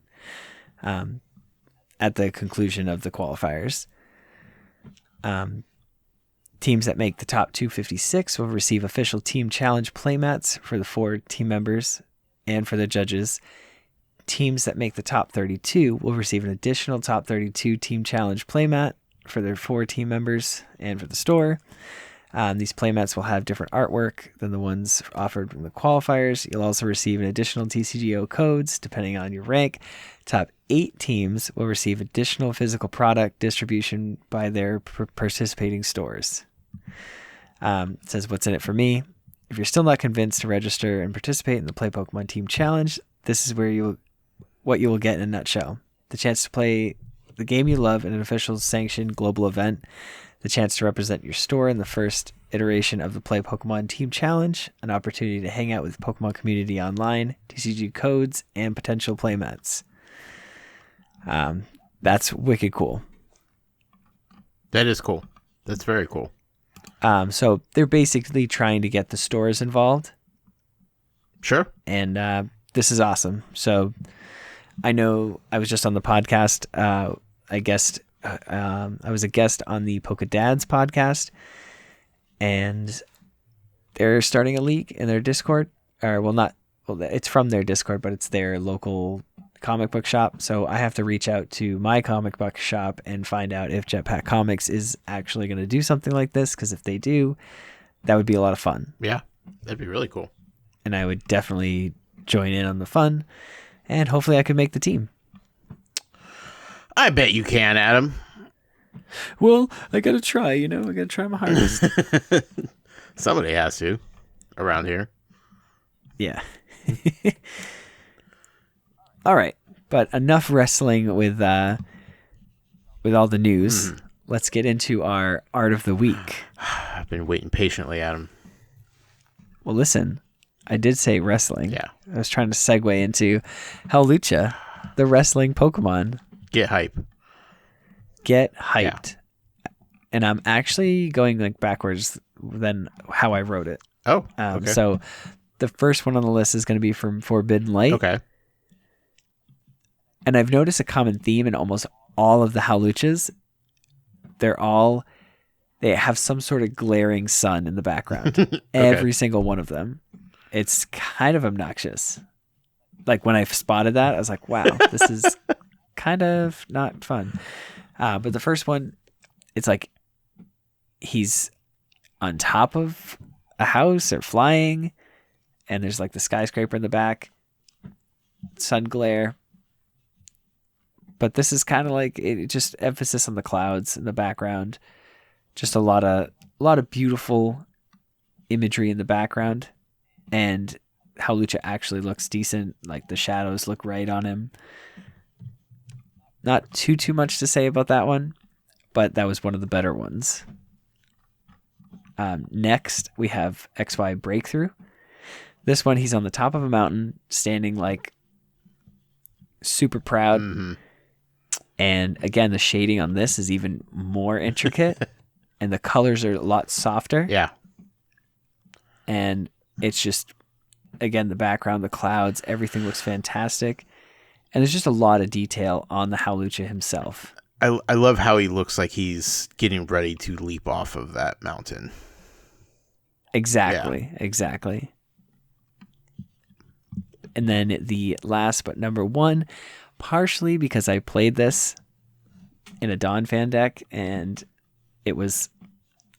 at the conclusion of the qualifiers. Teams that make the top 256 will receive official team challenge playmats for the 4 team members and for the judges. Teams that make the top 32 will receive an additional top 32 team challenge playmat for their 4 team members and for the store. These playmats will have different artwork than the ones offered from the qualifiers. You'll also receive an additional TCGO codes depending on your rank. Top 8 teams will receive additional physical product distribution by their participating stores. It says, what's in it for me? If you're still not convinced to register and participate in the Play Pokemon Team Challenge, this is what you will get in a nutshell. The chance to play the game you love in an official sanctioned global event, the chance to represent your store in the first iteration of the Play Pokemon Team Challenge, an opportunity to hang out with Pokemon community online, TCG codes, and potential playmats. That's wicked cool. That is cool. That's very cool. So they're basically trying to get the stores involved. Sure. And this is awesome. So I know I was just on the podcast. I was a guest on the Pokedads podcast, and they're starting a league in their Discord. It's from their Discord, but it's their local comic book shop. So I have to reach out to my comic book shop and find out if Jetpack Comics is actually going to do something like this, because if they do, that would be a lot of fun. Yeah, that'd be really cool. And I would definitely join in on the fun, and hopefully I could make the team. I bet you can, Adam. Well, I got to try, I got to try my hardest. Somebody has to around here. Yeah. All right, but enough wrestling with all the news. Let's get into our art of the week. I've been waiting patiently, Adam. Well, listen, I did say wrestling. Yeah. I was trying to segue into Hawlucha, the wrestling Pokemon. Get hype. Get hyped. Yeah. And I'm actually going backwards than how I wrote it. Oh, okay. So the first one on the list is going to be from Forbidden Light. Okay. And I've noticed a common theme in almost all of the Hawluchas. They have some sort of glaring sun in the background. Okay. Every single one of them. It's kind of obnoxious. Like when I spotted that, I was like, wow, this is kind of not fun. But the first one, it's like he's on top of a house or flying, and there's like the skyscraper in the back, sun glare. But this is kind of like it, just emphasis on the clouds in the background. Just a lot of beautiful imagery in the background, and Hawlucha actually looks decent. Like the shadows look right on him. Not too much to say about that one, but that was one of the better ones. Next, we have XY Breakthrough. This one, he's on the top of a mountain, standing like super proud. Mm-hmm. And again, the shading on this is even more intricate, and the colors are a lot softer. Yeah. And it's just, again, the background, the clouds, everything looks fantastic. And there's just a lot of detail on the Hawlucha himself. I love how he looks like he's getting ready to leap off of that mountain. Exactly. And then the last but number one, partially because I played this in a Dawn fan deck, and it was,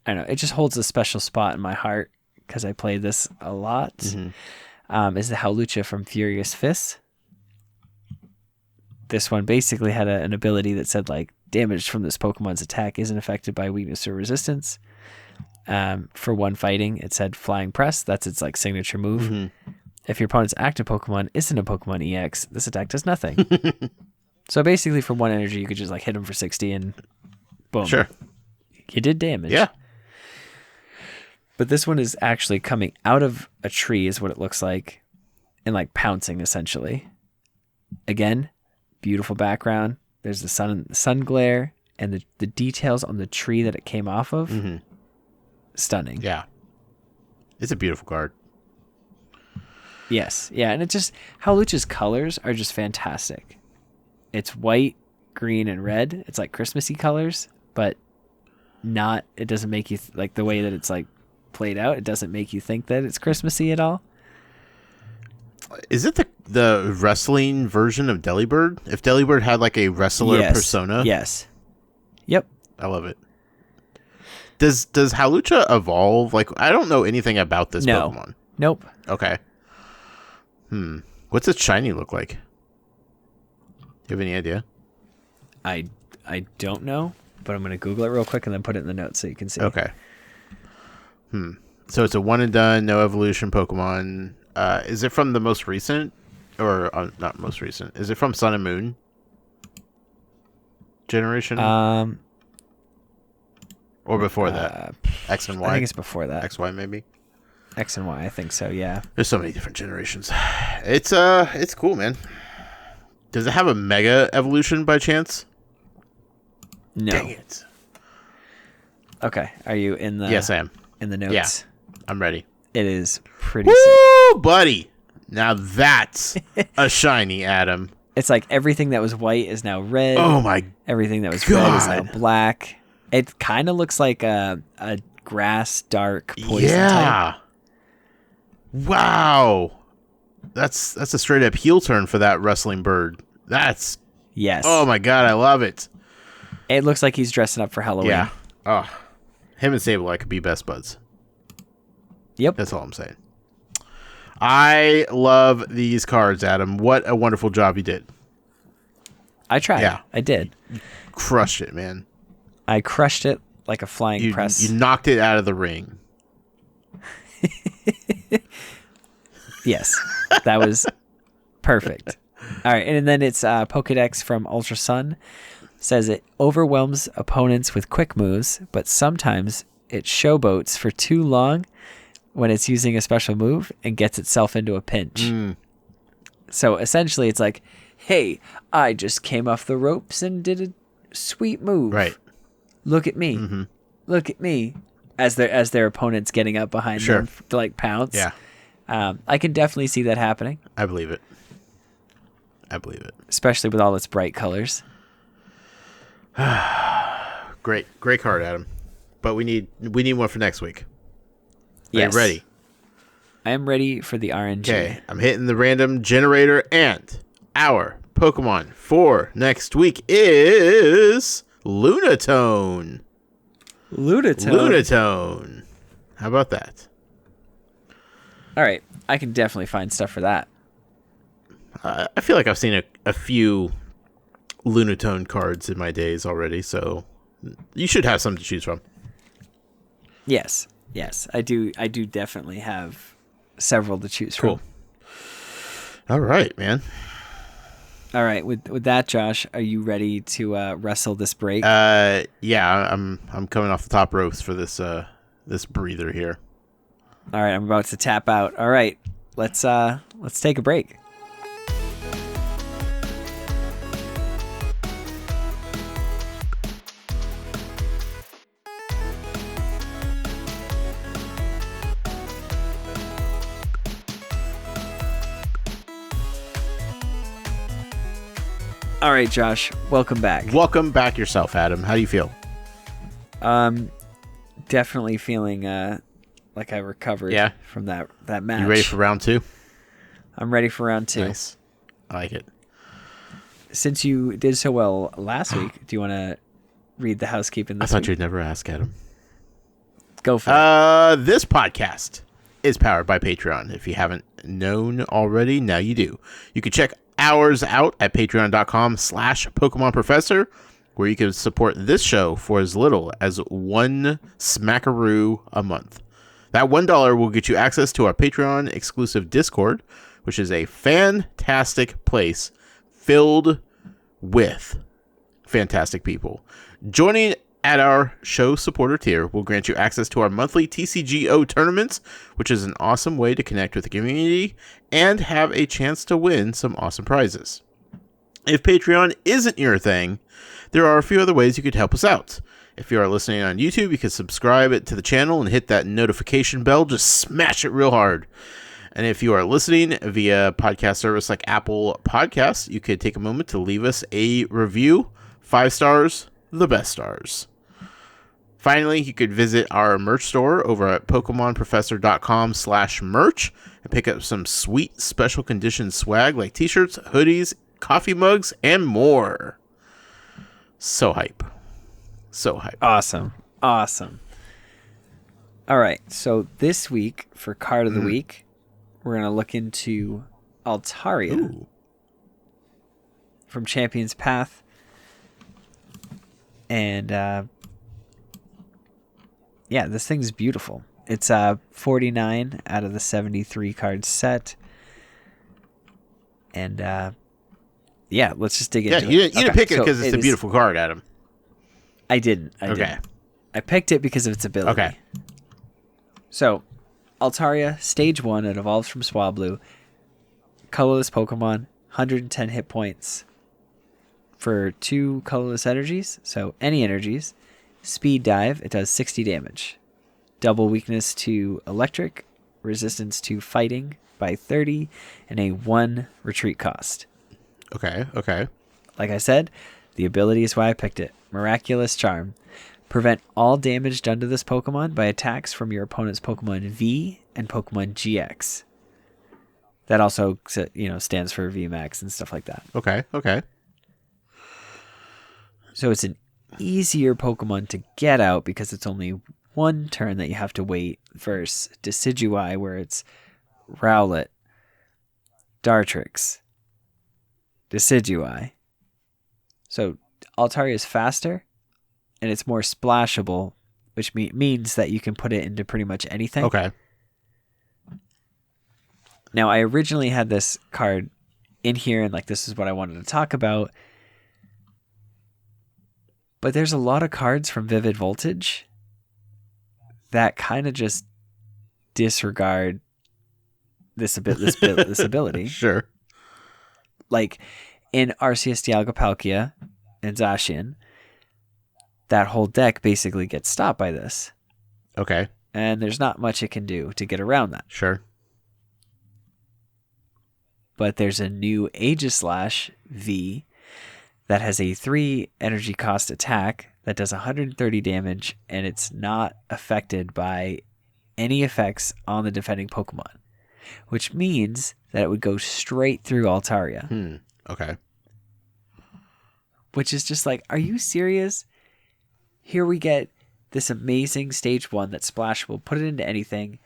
I don't know, it just holds a special spot in my heart because I played this a lot, Mm-hmm. Is the Hawlucha from Furious Fists. This one basically had an ability that said, like, damage from this Pokemon's attack isn't affected by weakness or resistance. For one fighting, it said Flying Press. That's its like signature move. Mm-hmm. If your opponent's active Pokemon isn't a Pokemon EX, this attack does nothing. So basically, for one energy, you could just like hit him for 60 and boom. Sure. You did damage. Yeah. But this one is actually coming out of a tree, is what it looks like, and like pouncing essentially. Again, beautiful background. There's the sun glare, and the details on the tree that it came off of. Mm-hmm. Stunning. Yeah. It's a beautiful card. Yes. Yeah. And it just, Hawlucha's colors are just fantastic. It's white, green, and red. It's like Christmassy colors, but not, it doesn't make you, like the way that it's like played out, it doesn't make you think that it's Christmassy at all. Is it the wrestling version of Delibird? If Delibird had like a wrestler persona? Yes. Yep. I love it. Does Hawlucha evolve? Like, I don't know anything about this Pokemon. Nope. Okay. What's its shiny look like? Do you have any idea? I don't know, but I'm going to Google it real quick and then put it in the notes so you can see. Okay. So it's a one and done, no evolution Pokemon. Is it from the most recent, or not most recent? Is it from Sun and Moon generation? Or before that? X and Y? I think it's before that. XY maybe? X and Y, I think so, yeah. There's so many different generations. It's cool, man. Does it have a Mega Evolution by chance? No. Dang it. Okay, are you in the... Yes, I am. In the notes? Yeah, I'm ready. It is pretty sick. Woo, buddy! Now that's a shiny, Adam. It's like everything that was white is now red. Oh my Everything that was God. red is now black. It kind of looks like a grass dark poison type. Wow. That's a straight up heel turn for that wrestling bird. That's Yes. Oh my God, I love it. It looks like he's dressing up for Halloween. Yeah. Oh. Him and Sableye could be best buds. Yep. That's all I'm saying. I love these cards, Adam. What a wonderful job you did. I tried. Yeah. I did. Crushed it, man. I crushed it like a flying press. You knocked it out of the ring. Yes. That was perfect. All right. And then it's Pokedex from Ultra Sun. Says it overwhelms opponents with quick moves, but sometimes it showboats for too long when it's using a special move and gets itself into a pinch. So essentially it's like, hey, I just came off the ropes and did a sweet move. Right. Look at me. Mm-hmm. Look at me. As their opponent's getting up behind them to like pounce. Yeah. I can definitely see that happening. I believe it. Especially with all its bright colors. Great card, Adam. But we need one for next week. Yes. Are you ready? I am ready for the RNG. Okay, I'm hitting the random generator, and our Pokemon for next week is Lunatone. Lunatone. How about that? All right, I can definitely find stuff for that. I feel like I've seen a few Lunatone cards in my days already, so you should have some to choose from. Yes, I do definitely have several to choose from. Cool. All right, man. All right, with that, Josh, are you ready to wrestle this break? Yeah, I'm coming off the top ropes for this breather here. All right, I'm about to tap out. All right, let's take a break. All right, Josh, welcome back. Welcome back yourself, Adam. How do you feel? Definitely feeling like I recovered from that match. You ready for round 2? I'm ready for round 2. Nice. I like it. Since you did so well last week, do you want to read the housekeeping this week? I thought you'd never ask, Adam. Go for it. This podcast is powered by Patreon. If you haven't known already, now you do. You can check ours out at patreon.com/Pokemon Professor, where you can support this show for as little as $1 smackaroo a month. That $1 will get you access to our Patreon exclusive Discord, which is a fantastic place filled with fantastic people. Joining at our show supporter tier will grant you access to our monthly TCGO tournaments, which is an awesome way to connect with the community and have a chance to win some awesome prizes. If Patreon isn't your thing, there are a few other ways you could help us out. If you are listening on YouTube, you can subscribe to the channel and hit that notification bell. Just smash it real hard. And if you are listening via podcast service like Apple Podcasts, you could take a moment to leave us a review. 5 stars, the best stars. Finally, you could visit our merch store over at PokemonProfessor.com/merch and pick up some sweet special condition swag like t-shirts, hoodies, coffee mugs, and more. So hype. So hype. Awesome. Awesome. All right. So this week for card of the week, we're going to look into Altaria from Champion's Path. And yeah, this thing's beautiful. It's 49 out of the 73 card set. And yeah, let's just dig into it. You didn't pick it because it's a beautiful card, Adam. I didn't. I picked it because of its ability. Okay. So, Altaria, Stage 1, it evolves from Swablu. Colorless Pokemon, 110 hit points for 2 colorless energies. So, any energies. Speed Dive, it does 60 damage. Double weakness to electric, resistance to fighting by 30, and a 1 retreat cost. Okay. Like I said, the ability is why I picked it. Miraculous Charm. Prevent all damage done to this Pokemon by attacks from your opponent's Pokemon V and Pokemon GX. That also, stands for VMAX and stuff like that. Okay. So it's an easier Pokemon to get out because it's only 1 turn that you have to wait versus Decidueye, where it's Rowlet, Dartrix, Decidueye. So Altaria is faster and it's more splashable, which means that you can put it into pretty much anything. Okay. Now, I originally had this card in here and this is what I wanted to talk about. But there's a lot of cards from Vivid Voltage that kind of just disregard this ability. Sure. Like in Arceus Dialga-Palkia and Zacian, that whole deck basically gets stopped by this. Okay. And there's not much it can do to get around that. Sure. But there's a new Aegislash V that has a 3 energy cost attack that does 130 damage, and it's not affected by any effects on the defending Pokemon, which means that it would go straight through Altaria. Okay. Which is just are you serious? Here we get this amazing Stage 1 that's splashable, put it into anything,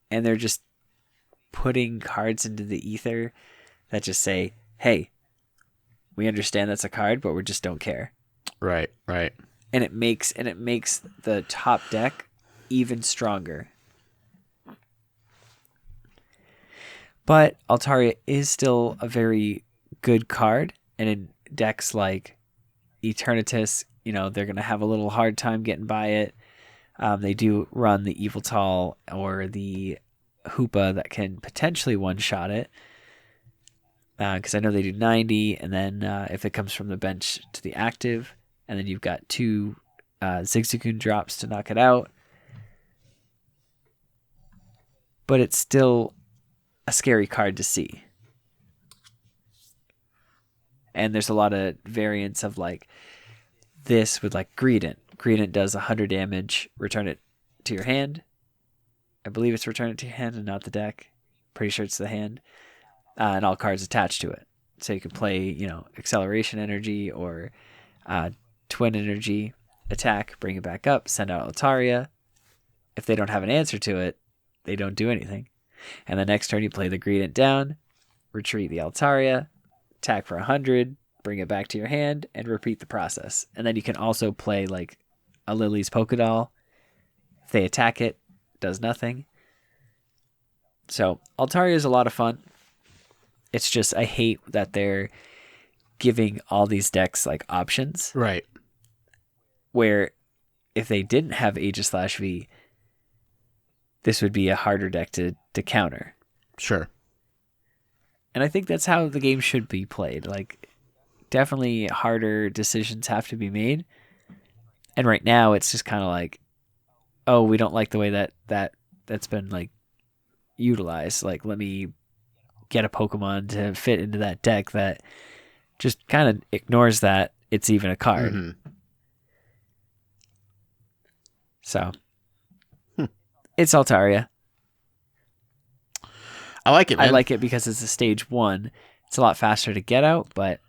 and they're just putting cards into the ether that just say, hey, we understand that's a card, but we just don't care. Right. And it makes the top deck even stronger. But Altaria is still a very good card, and in decks like Eternatus, they're going to have a little hard time getting by it. They do run the Eviltal or the Hoopa that can potentially one-shot it, because I know they do 90, and then if it comes from the bench to the active, and then you've got 2 Zigzagoon drops to knock it out. But it's still a scary card to see. And there's a lot of variants of like this with like Greedent. Greedent does 100 damage, return it to your hand. I believe it's return it to your hand and not the deck. Pretty sure it's the hand. And all cards attached to it. So you can play, Acceleration Energy or Twin Energy, attack, bring it back up, send out Altaria. If they don't have an answer to it, they don't do anything. And the next turn you play the Greedent down, retreat the Altaria, attack for 100, bring it back to your hand, and repeat the process. And then you can also play like a Lily's Pokédoll. If they attack it, does nothing. So Altaria is a lot of fun. It's just I hate that they're giving all these decks like options. Right. Where if they didn't have Aegislash V, this would be a harder deck to counter. Sure. And I think that's how the game should be played. Like, definitely harder decisions have to be made. And right now, it's just kind of like, oh, we don't like the way that's been like utilized. Like, let me get a Pokemon to fit into that deck that just kind of ignores that it's even a card. Mm-hmm. So, it's Altaria. I like it, man. I like it because it's a stage 1. It's a lot faster to get out, but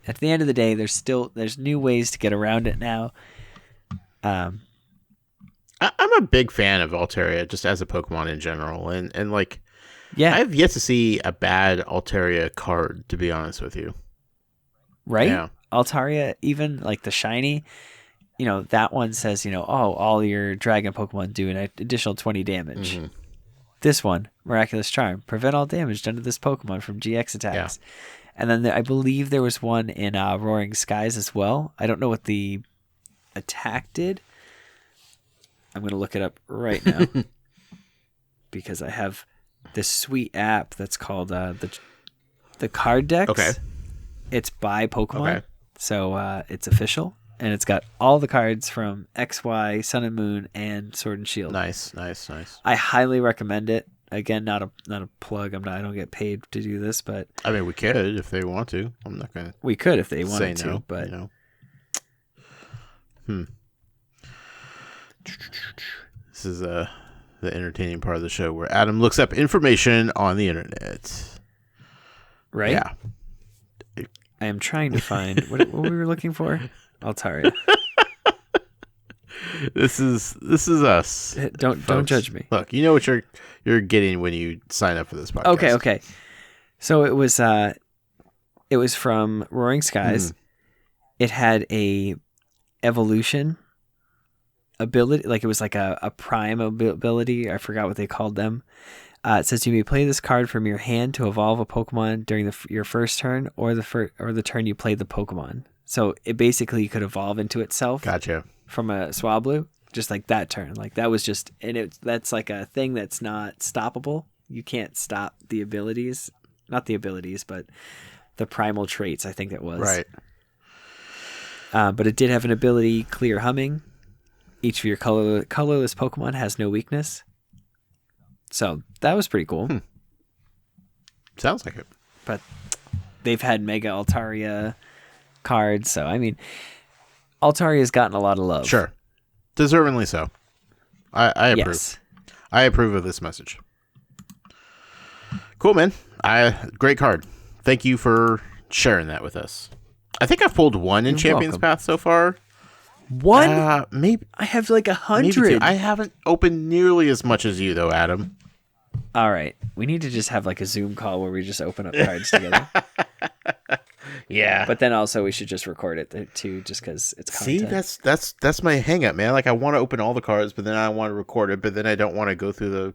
at the end of the day, there's new ways to get around it now. I'm a big fan of Altaria just as a Pokemon in general, and like, yeah, I've yet to see a bad Altaria card, to be honest with you. Right? Yeah. Altaria, even like the shiny, that one says, all your dragon Pokemon do an additional 20 damage. Mm-hmm. This one, Miraculous Charm, prevent all damage done to this Pokemon from GX attacks. Yeah. And then I believe there was one in Roaring Skies as well. I don't know what the attack did. I'm going to look it up right now because I have this sweet app that's called the Card Decks. Okay. It's by Pokemon, so it's official. And it's got all the cards from X, Y, Sun and Moon, and Sword and Shield. Nice. I highly recommend it. Again, not a plug. I don't get paid to do this, but I mean, we could if they want to. I'm not gonna. We could if they wanted to, but This is the entertaining part of the show where Adam looks up information on the internet. Right? Yeah. I am trying to find what we were looking for. Altaria. This is us. Don't judge me. Look, you know what you're getting when you sign up for this podcast. Okay. So it was from Roaring Skies. It had a evolution ability, like it was like a prime ability. I forgot what they called them. It says you may play this card from your hand to evolve a Pokemon during your first turn or the turn you played the Pokemon. So it basically could evolve into itself. Gotcha. From a Swablu, just like that turn. Like that was just, and that's like a thing that's not stoppable. You can't stop the abilities, not the abilities, but the primal traits. I think it was right. But it did have an ability, Clear Humming. Each of your colorless Pokemon has no weakness. So that was pretty cool. Sounds like it. But they've had Mega Altaria cards, so I mean, Altaria's gotten a lot of love. Sure, deservingly so. I approve. Yes. I approve of this message. Cool, man. Great card. Thank you for sharing that with us. I think I've pulled one in Champions Path so far. One? Maybe I have like 100. I haven't opened nearly as much as you, though, Adam. All right, we need to just have like a Zoom call where we just open up cards together. Yeah, but then also we should just record it too, just because it's content. See, that's my hang up, man. Like I want to open all the cards, but then I want to record it, but then I don't want to go through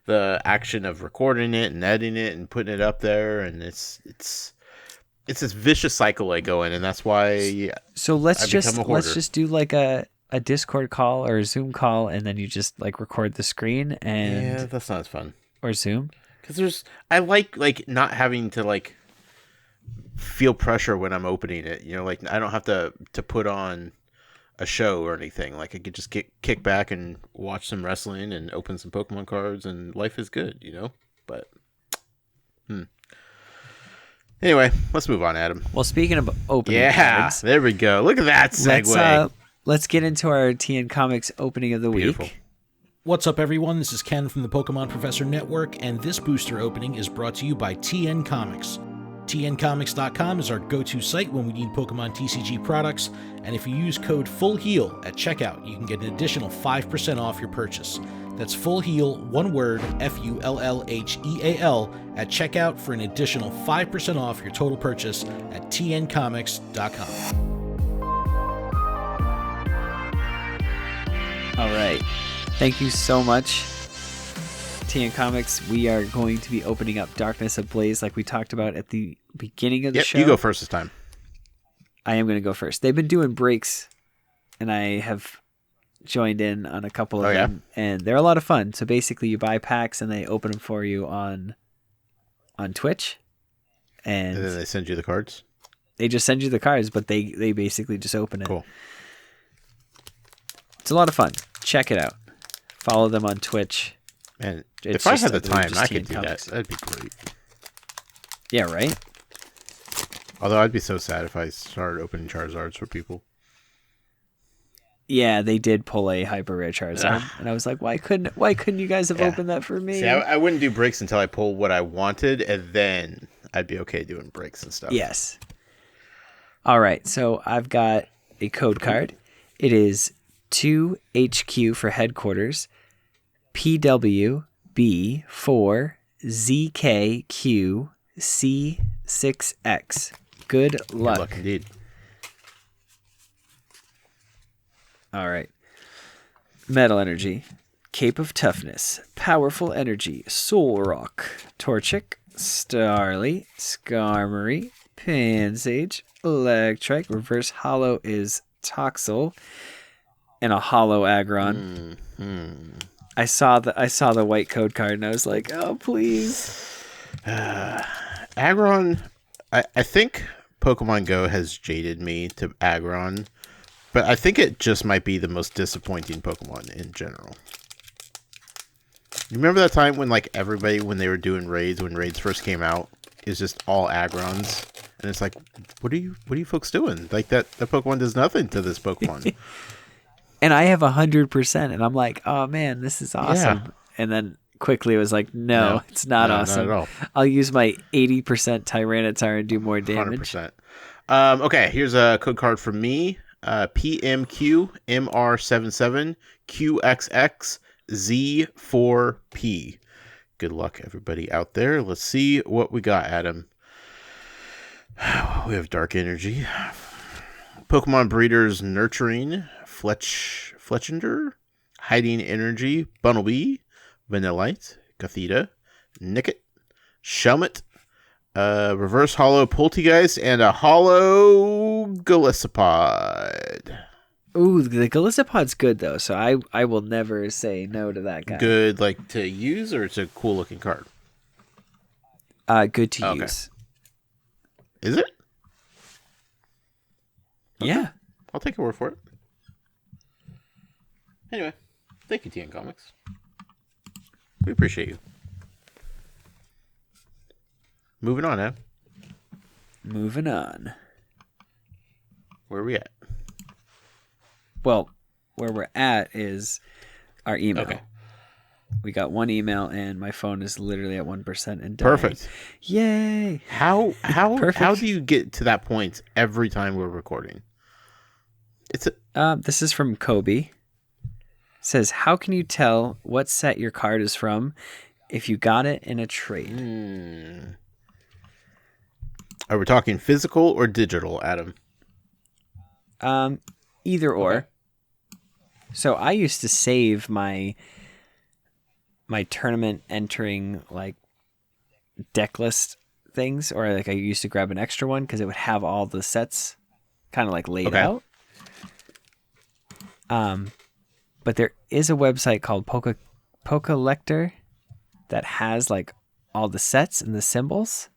the action of recording it and editing it and putting it up there, and it's it's this vicious cycle I go in, and that's why. So let's just do like a Discord call or a Zoom call, and then you just like record the screen and that's not as fun. Or Zoom, because I like not having to like feel pressure when I'm opening it. Like I don't have to put on a show or anything. Like I could just kick back and watch some wrestling and open some Pokemon cards, and life is good. But anyway, let's move on, Adam. Well, speaking of opening cards, there we go. Look at that segue. Let's get into our TN Comics opening of the week. What's up, everyone? This is Ken from the Pokemon Professor Network, and this booster opening is brought to you by TN Comics. TNComics.com is our go-to site when we need Pokemon TCG products, and if you use code FULLHEAL at checkout, you can get an additional 5% off your purchase. That's FULLHEAL, one word, FULLHEAL, at checkout for an additional 5% off your total purchase at TNComics.com. All right. Thank you so much, TN Comics. We are going to be opening up Darkness Ablaze like we talked about at the beginning of the show. You go first this time. I am going to go first. They've been doing breaks, and I have joined in on a couple of them, and they're a lot of fun. So basically, you buy packs, and they open them for you on Twitch. And then they send you the cards? They just send you the cards, but they basically just open it. Cool. It's a lot of fun. Check it out. Follow them on Twitch. And if I had the time, I could do that. That'd be great. Yeah, right? Although I'd be so sad if I started opening Charizards for people. Yeah, they did pull a hyper rare Charizard, and I was like, why couldn't you guys have opened that for me? See, I wouldn't do breaks until I pull what I wanted, and then I'd be okay doing breaks and stuff. Yes. All right, so I've got a code card. It is 2HQ for headquarters, PW4ZKQC6X. Good luck. Good luck indeed. All right. Metal Energy, Cape of Toughness, Powerful Energy, Soul Rock, Torchic, Starly, Skarmory, Pansage, Electrike, Reverse Hollow is Toxel, and a Hollow Aggron. Mm-hmm. I saw the white code card and I was like, oh please. Aggron, I think Pokemon Go has jaded me to Aggron, but I think it just might be the most disappointing Pokemon in general. You remember that time when like everybody, when they were doing raids, when raids first came out, is just all Aggrons, and it's like, what are you folks doing? Like that Pokemon does nothing to this Pokemon. And I have 100%, and I'm like, oh man, this is awesome. Yeah. And then quickly it was like, no, it's not awesome. Not at all. I'll use my 80% Tyranitar and do more damage. 100%. Okay, here's a code card from me. PMQMR77QXXZ4P. Good luck, everybody out there. Let's see what we got, Adam. We have Dark Energy, Pokemon Breeders Nurturing, Fletchinder, Hiding Energy, Bunnelby, Vanillite, Gothita, Nickit, Shelmet, Reverse Hollow Poltegeist, and a Hollow Golisopod. Ooh, the Golisopod's good though, so I will never say no to that guy. Good, like to use, or it's a cool looking card? Good to use. Is it? Okay. Yeah. I'll take your word for it. Anyway, thank you, TN Comics. We appreciate you. Moving on, Ed. Moving on. Where are we at? Well, where we're at is our email. Okay. We got one email, and my phone is literally at 1% and dying. Perfect. Yay! How do you get to that point every time we're recording? This is from Kobe. It says, how can you tell what set your card is from if you got it in a trade? Are we talking physical or digital, Adam? Either or. Okay. So I used to save my tournament entering like deck list things, or like I used to grab an extra one because it would have all the sets kind of like laid out. But there is a website called Pokélector that has like all the sets and the symbols.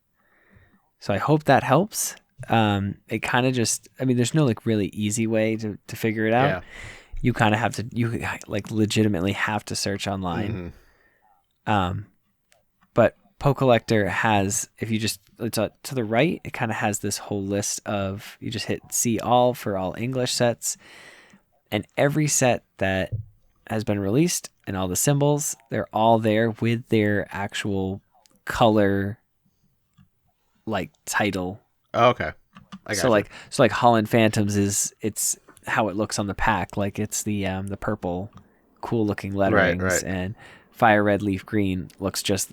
So I hope that helps. It kind of just, I mean, there's no like really easy way to figure it out. Yeah. You kind of have to, you like legitimately have to search online. But Pokélector has, if you just, it's to the right, it kind of has this whole list of, you just hit see all for all English sets. And every set that has been released and all the symbols, they're all there with their actual color, like title. Oh, okay. I got you. So like Holland Phantoms it's how it looks on the pack. Like it's the purple, cool looking letterings, right. and Fire Red Leaf Green looks just,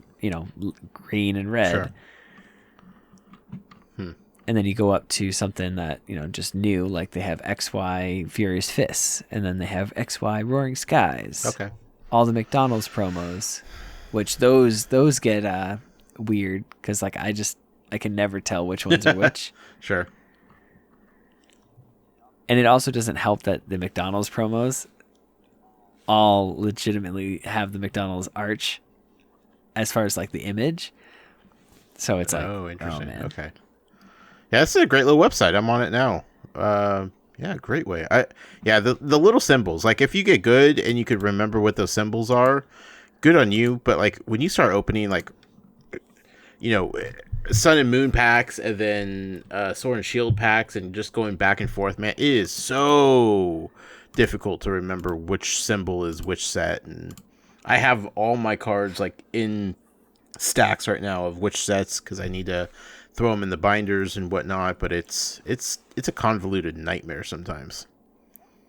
green and red. Sure. And then you go up to something that, just new, like they have XY Furious Fists, and then they have XY Roaring Skies. Okay. All the McDonald's promos, which those get weird because like I can never tell which ones are which. Sure. And it also doesn't help that the McDonald's promos all legitimately have the McDonald's arch as far as like the image. So it's like, oh, interesting. Man. Okay. Yeah, this is a great little website. I'm on it now. Yeah, great way. The little symbols. Like if you get good and you could remember what those symbols are, good on you. But like when you start opening like, Sun and Moon packs and then Sword and Shield packs and just going back and forth, man, it is so difficult to remember which symbol is which set. And I have all my cards like in stacks right now of which sets because I need to throw them in the binders and whatnot, but it's a convoluted nightmare sometimes.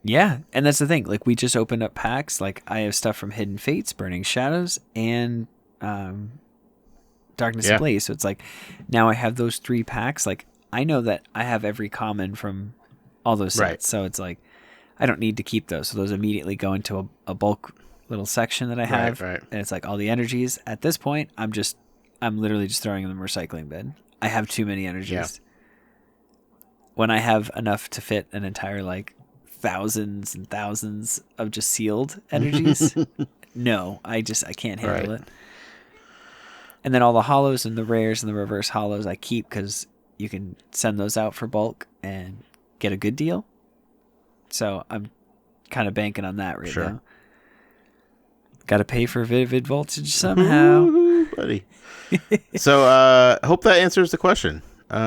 Yeah, and that's the thing. Like we just opened up packs. Like I have stuff from Hidden Fates, Burning Shadows, and Darkness Ablaze. So it's like now I have those 3 packs. Like I know that I have every common from all those sets. Right. So it's like I don't need to keep those. So those immediately go into a bulk little section that I have. Right. And it's like all the energies. At this point, I'm literally just throwing them in the recycling bin. I have too many energies. Yeah. When I have enough to fit an entire like thousands and thousands of just sealed energies, no, I can't handle it. And then all the hollows and the rares and the reverse hollows I keep because you can send those out for bulk and get a good deal. So I'm kind of banking on that right now. Got to pay for Vivid Voltage somehow. Buddy. So hope that answers the question. This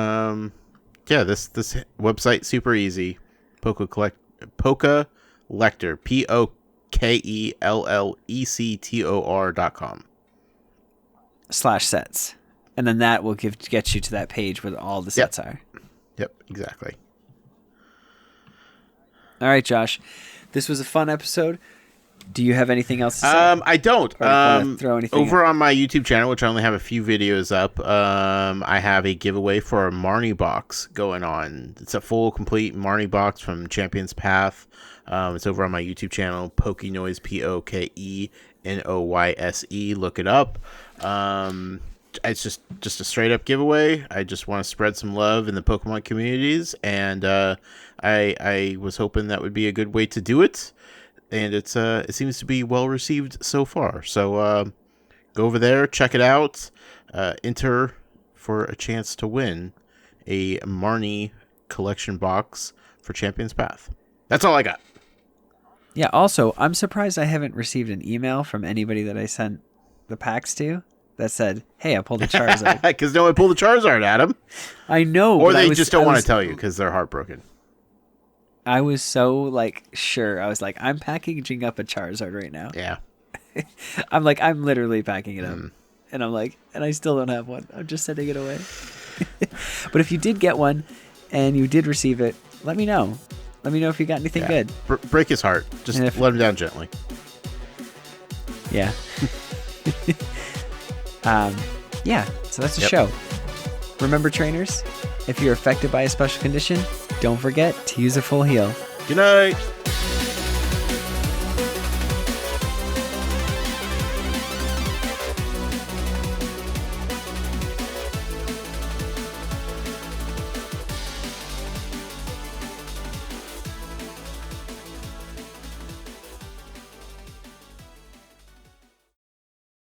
website super easy. Pokélector, POKELLECTOR.com /sets, and then that will get you to that page where all the sets are. Yep, exactly. All right, Josh, this was a fun episode. Do you have anything else to say? I don't. Throw anything over out? On my YouTube channel, which I only have a few videos up, I have a giveaway for a Marnie box going on. It's a full, complete Marnie box from Champion's Path. It's over on my YouTube channel, Pokenoise, POKENOYSE. Look it up. It's just a straight up giveaway. I just want to spread some love in the Pokemon communities, and I was hoping that would be a good way to do it. And it seems to be well received so far. So go over there, check it out, enter for a chance to win a Marnie collection box for Champion's Path. That's all I got. Yeah, also, I'm surprised I haven't received an email from anybody that I sent the packs to that said, hey, I pulled a Charizard. Because no one pulled a Charizard, Adam. I know. Or they just don't want to tell you because they're heartbroken. I was so sure. I was like, I'm packaging up a Charizard right now. Yeah. I'm literally packing it up. And I'm like, and I still don't have one. I'm just sending it away. But if you did get one and you did receive it, let me know. Let me know if you got anything good. Break his heart. Just let him down gently. Yeah. So that's the show. Remember, trainers, if you're affected by a special condition, don't forget to use a full heal. Good night.